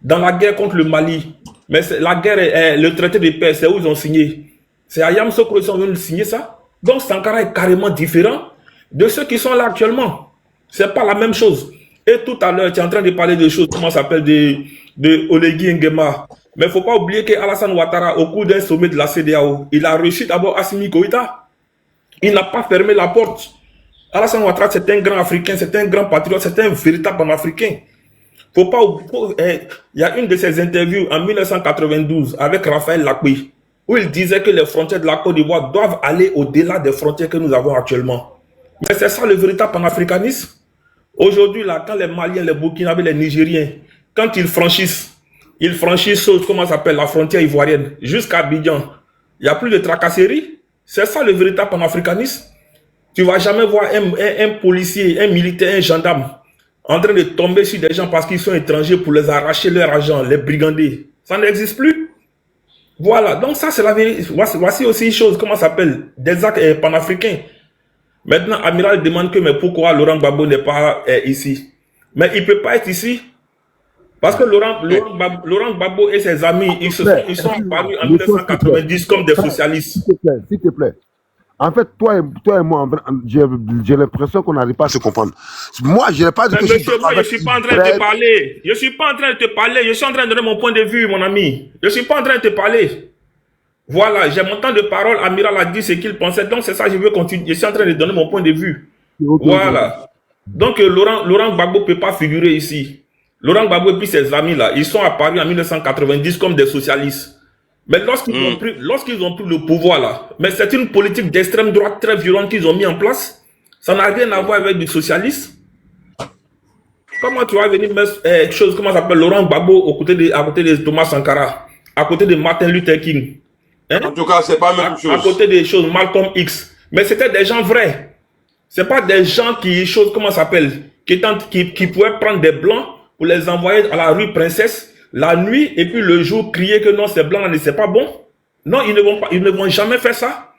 Dans la guerre contre le Mali, mais la guerre, le traité de paix, c'est où ils ont signé. C'est à Yamoussoukro qu'ils ont venu signer ça. Donc Sankara est carrément différent de ceux qui sont là actuellement. C'est pas la même chose. Et tout à l'heure, tu es en train de parler de choses, comment ça s'appelle, de Olegui Nguema. Mais il ne faut pas oublier qu'Alassane Ouattara, au cours d'un sommet de la CEDEAO, il a reçu d'abord Assimi Goïta. Il n'a pas fermé la porte. Alassane Ouattara, c'est un grand Africain, c'est un grand patriote, c'est un véritable panafricain. Il y a une de ses interviews en 1992 avec Raphaël Lacoué, où il disait que les frontières de la Côte d'Ivoire doivent aller au-delà des frontières que nous avons actuellement. Mais c'est ça le véritable panafricanisme. Aujourd'hui, là, quand les Maliens, les Burkinabés, les Nigériens, quand ils franchissent, comment ça s'appelle, la frontière ivoirienne, jusqu'à Abidjan, il n'y a plus de tracasserie. C'est ça le véritable panafricanisme. Tu ne vas jamais voir un policier, un militaire, un gendarme en train de tomber sur des gens parce qu'ils sont étrangers pour les arracher leur argent, les brigander. Ça n'existe plus. Voilà, donc ça c'est la vérité. Voici aussi une chose, comment ça s'appelle, des actes panafricains. Maintenant, Amiral demande que mais pourquoi Laurent Gbagbo n'est pas ici. Mais il ne peut pas être ici. Parce que Laurent Gbagbo et ses amis, ils sont apparus en 1990 comme des socialistes. S'il te plaît. En fait, toi et moi, j'ai l'impression qu'on n'arrive pas à se comprendre. Moi, je n'ai pas dit que monsieur, moi, je ne suis pas en train de te parler. Je ne suis pas en train de te parler. Je suis en train de donner mon point de vue, mon ami. Je ne suis pas en train de te parler. Voilà, j'ai mon temps de parole. Amiral a dit ce qu'il pensait. Donc, c'est ça, je veux continuer. Je suis en train de donner mon point de vue. Voilà. Donc, Laurent Gbagbo ne peut pas figurer ici. Laurent Gbagbo et puis ses amis, là, ils sont apparus en 1990 comme des socialistes. Mais lorsqu'ils ont pris le pouvoir, là, mais c'est une politique d'extrême droite très violente qu'ils ont mis en place. Ça n'a rien à voir avec du socialisme. Comment tu vas venir mettre quelque chose, comment ça s'appelle, Laurent Gbagbo à côté de Thomas Sankara, à côté de Martin Luther King. Hein? En tout cas, c'est pas la même chose. À côté des choses, Malcolm X. Mais c'était des gens vrais. C'est pas des gens qui pouvaient prendre des blancs pour les envoyer à la rue Princesse la nuit et puis le jour crier que non, ces blancs là, c'est pas bon. Non, ils ne vont jamais faire ça.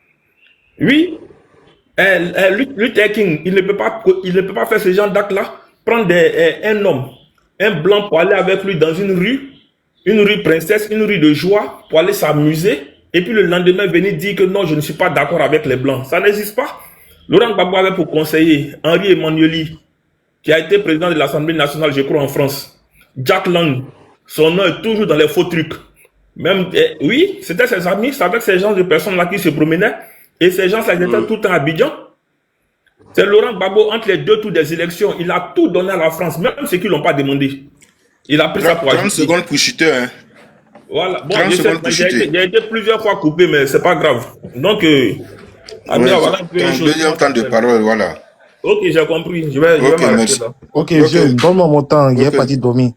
Oui, Luther King, il ne peut pas faire ce genre d'acte là. Prendre un homme, un blanc pour aller avec lui dans une rue Princesse, une rue de joie pour aller s'amuser et puis le lendemain venir dire que non, je ne suis pas d'accord avec les blancs. Ça n'existe pas. Laurent Gbagbo avait pour conseiller Henri Emmanueli, qui a été président de l'Assemblée nationale, je crois, en France. Jack Lang, son nom est toujours dans les faux trucs. Même, oui, c'était ses amis, c'est avec ces gens de personnes-là qui se promenaient. Et ces gens-là, ils étaient tout le temps à Abidjan. C'est Laurent Gbagbo, entre les deux tours des élections, il a tout donné à la France, même ceux qui ne l'ont pas demandé. Il a pris ça pour 30 secondes pour chuter, hein. Voilà, bon, j'ai été plusieurs fois coupé, mais c'est pas grave. Donc, voilà, deuxième temps de parole, voilà. Ok, j'ai compris. Je vais merci. Là. Ok, vieux, donne-moi mon temps, il est parti dormir.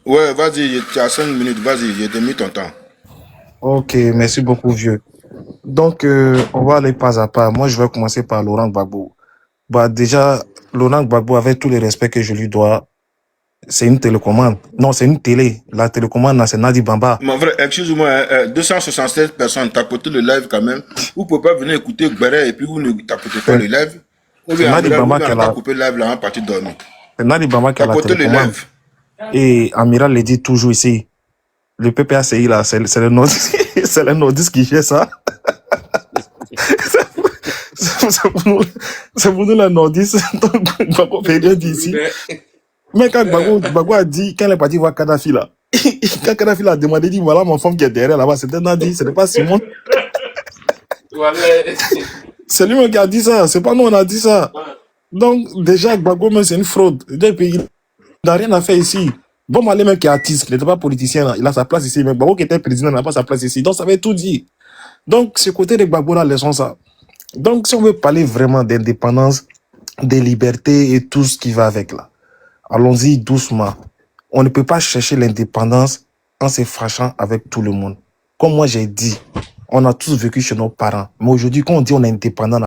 Ouais, vas-y, tu as 5 minutes, vas-y, j'ai mis ton temps. Ok, merci beaucoup, vieux. Donc, on va aller pas à pas. Moi, je vais commencer par Laurent Gbagbo. Bah, déjà, Laurent Gbagbo, avec tout le respect que je lui dois, C'est une télécommande. Non, c'est une télé. La télécommande, c'est Nadi Bamba. Mon frère, excuse-moi, 267 personnes, tapotez le live quand même. Vous pouvez pas venir écouter Gbere et puis vous ne tapotez pas le live. Ou bien Nadi Bamba qui a coupé le live là en partie dormir. C'est Nadi Bamba qui a la télécommande. Et Amiral le dit toujours ici. Le PPACI là, c'est le nordiste, c'est le nordiste qui fait ça. C'est pour nous la nordiste. Donc, Gbagbo fait rien d'ici. Mais quand Gbagbo a dit, quand il est parti voir Kadhafi là, quand Kadhafi a demandé, il dit voilà mon femme qui est derrière là-bas, c'était Nadi, ce n'est pas Simon. C'est lui-même qui a dit ça, c'est pas nous on a dit ça. Donc déjà Gbagbo même c'est une fraude. Il n'a rien à faire ici. Bon Malé même qui est artiste, il n'était pas politicien là, il a sa place ici, mais Gbagbo qui était président n'a pas sa place ici. Donc ça veut tout dire. Donc ce côté de Gbagbo là, laissons ça. Donc si on veut parler vraiment d'indépendance, de liberté et tout ce qui va avec là, allons-y doucement. On ne peut pas chercher l'indépendance en se fâchant avec tout le monde. Comme moi j'ai dit, on a tous vécu chez nos parents. Mais aujourd'hui, quand on dit on est indépendant,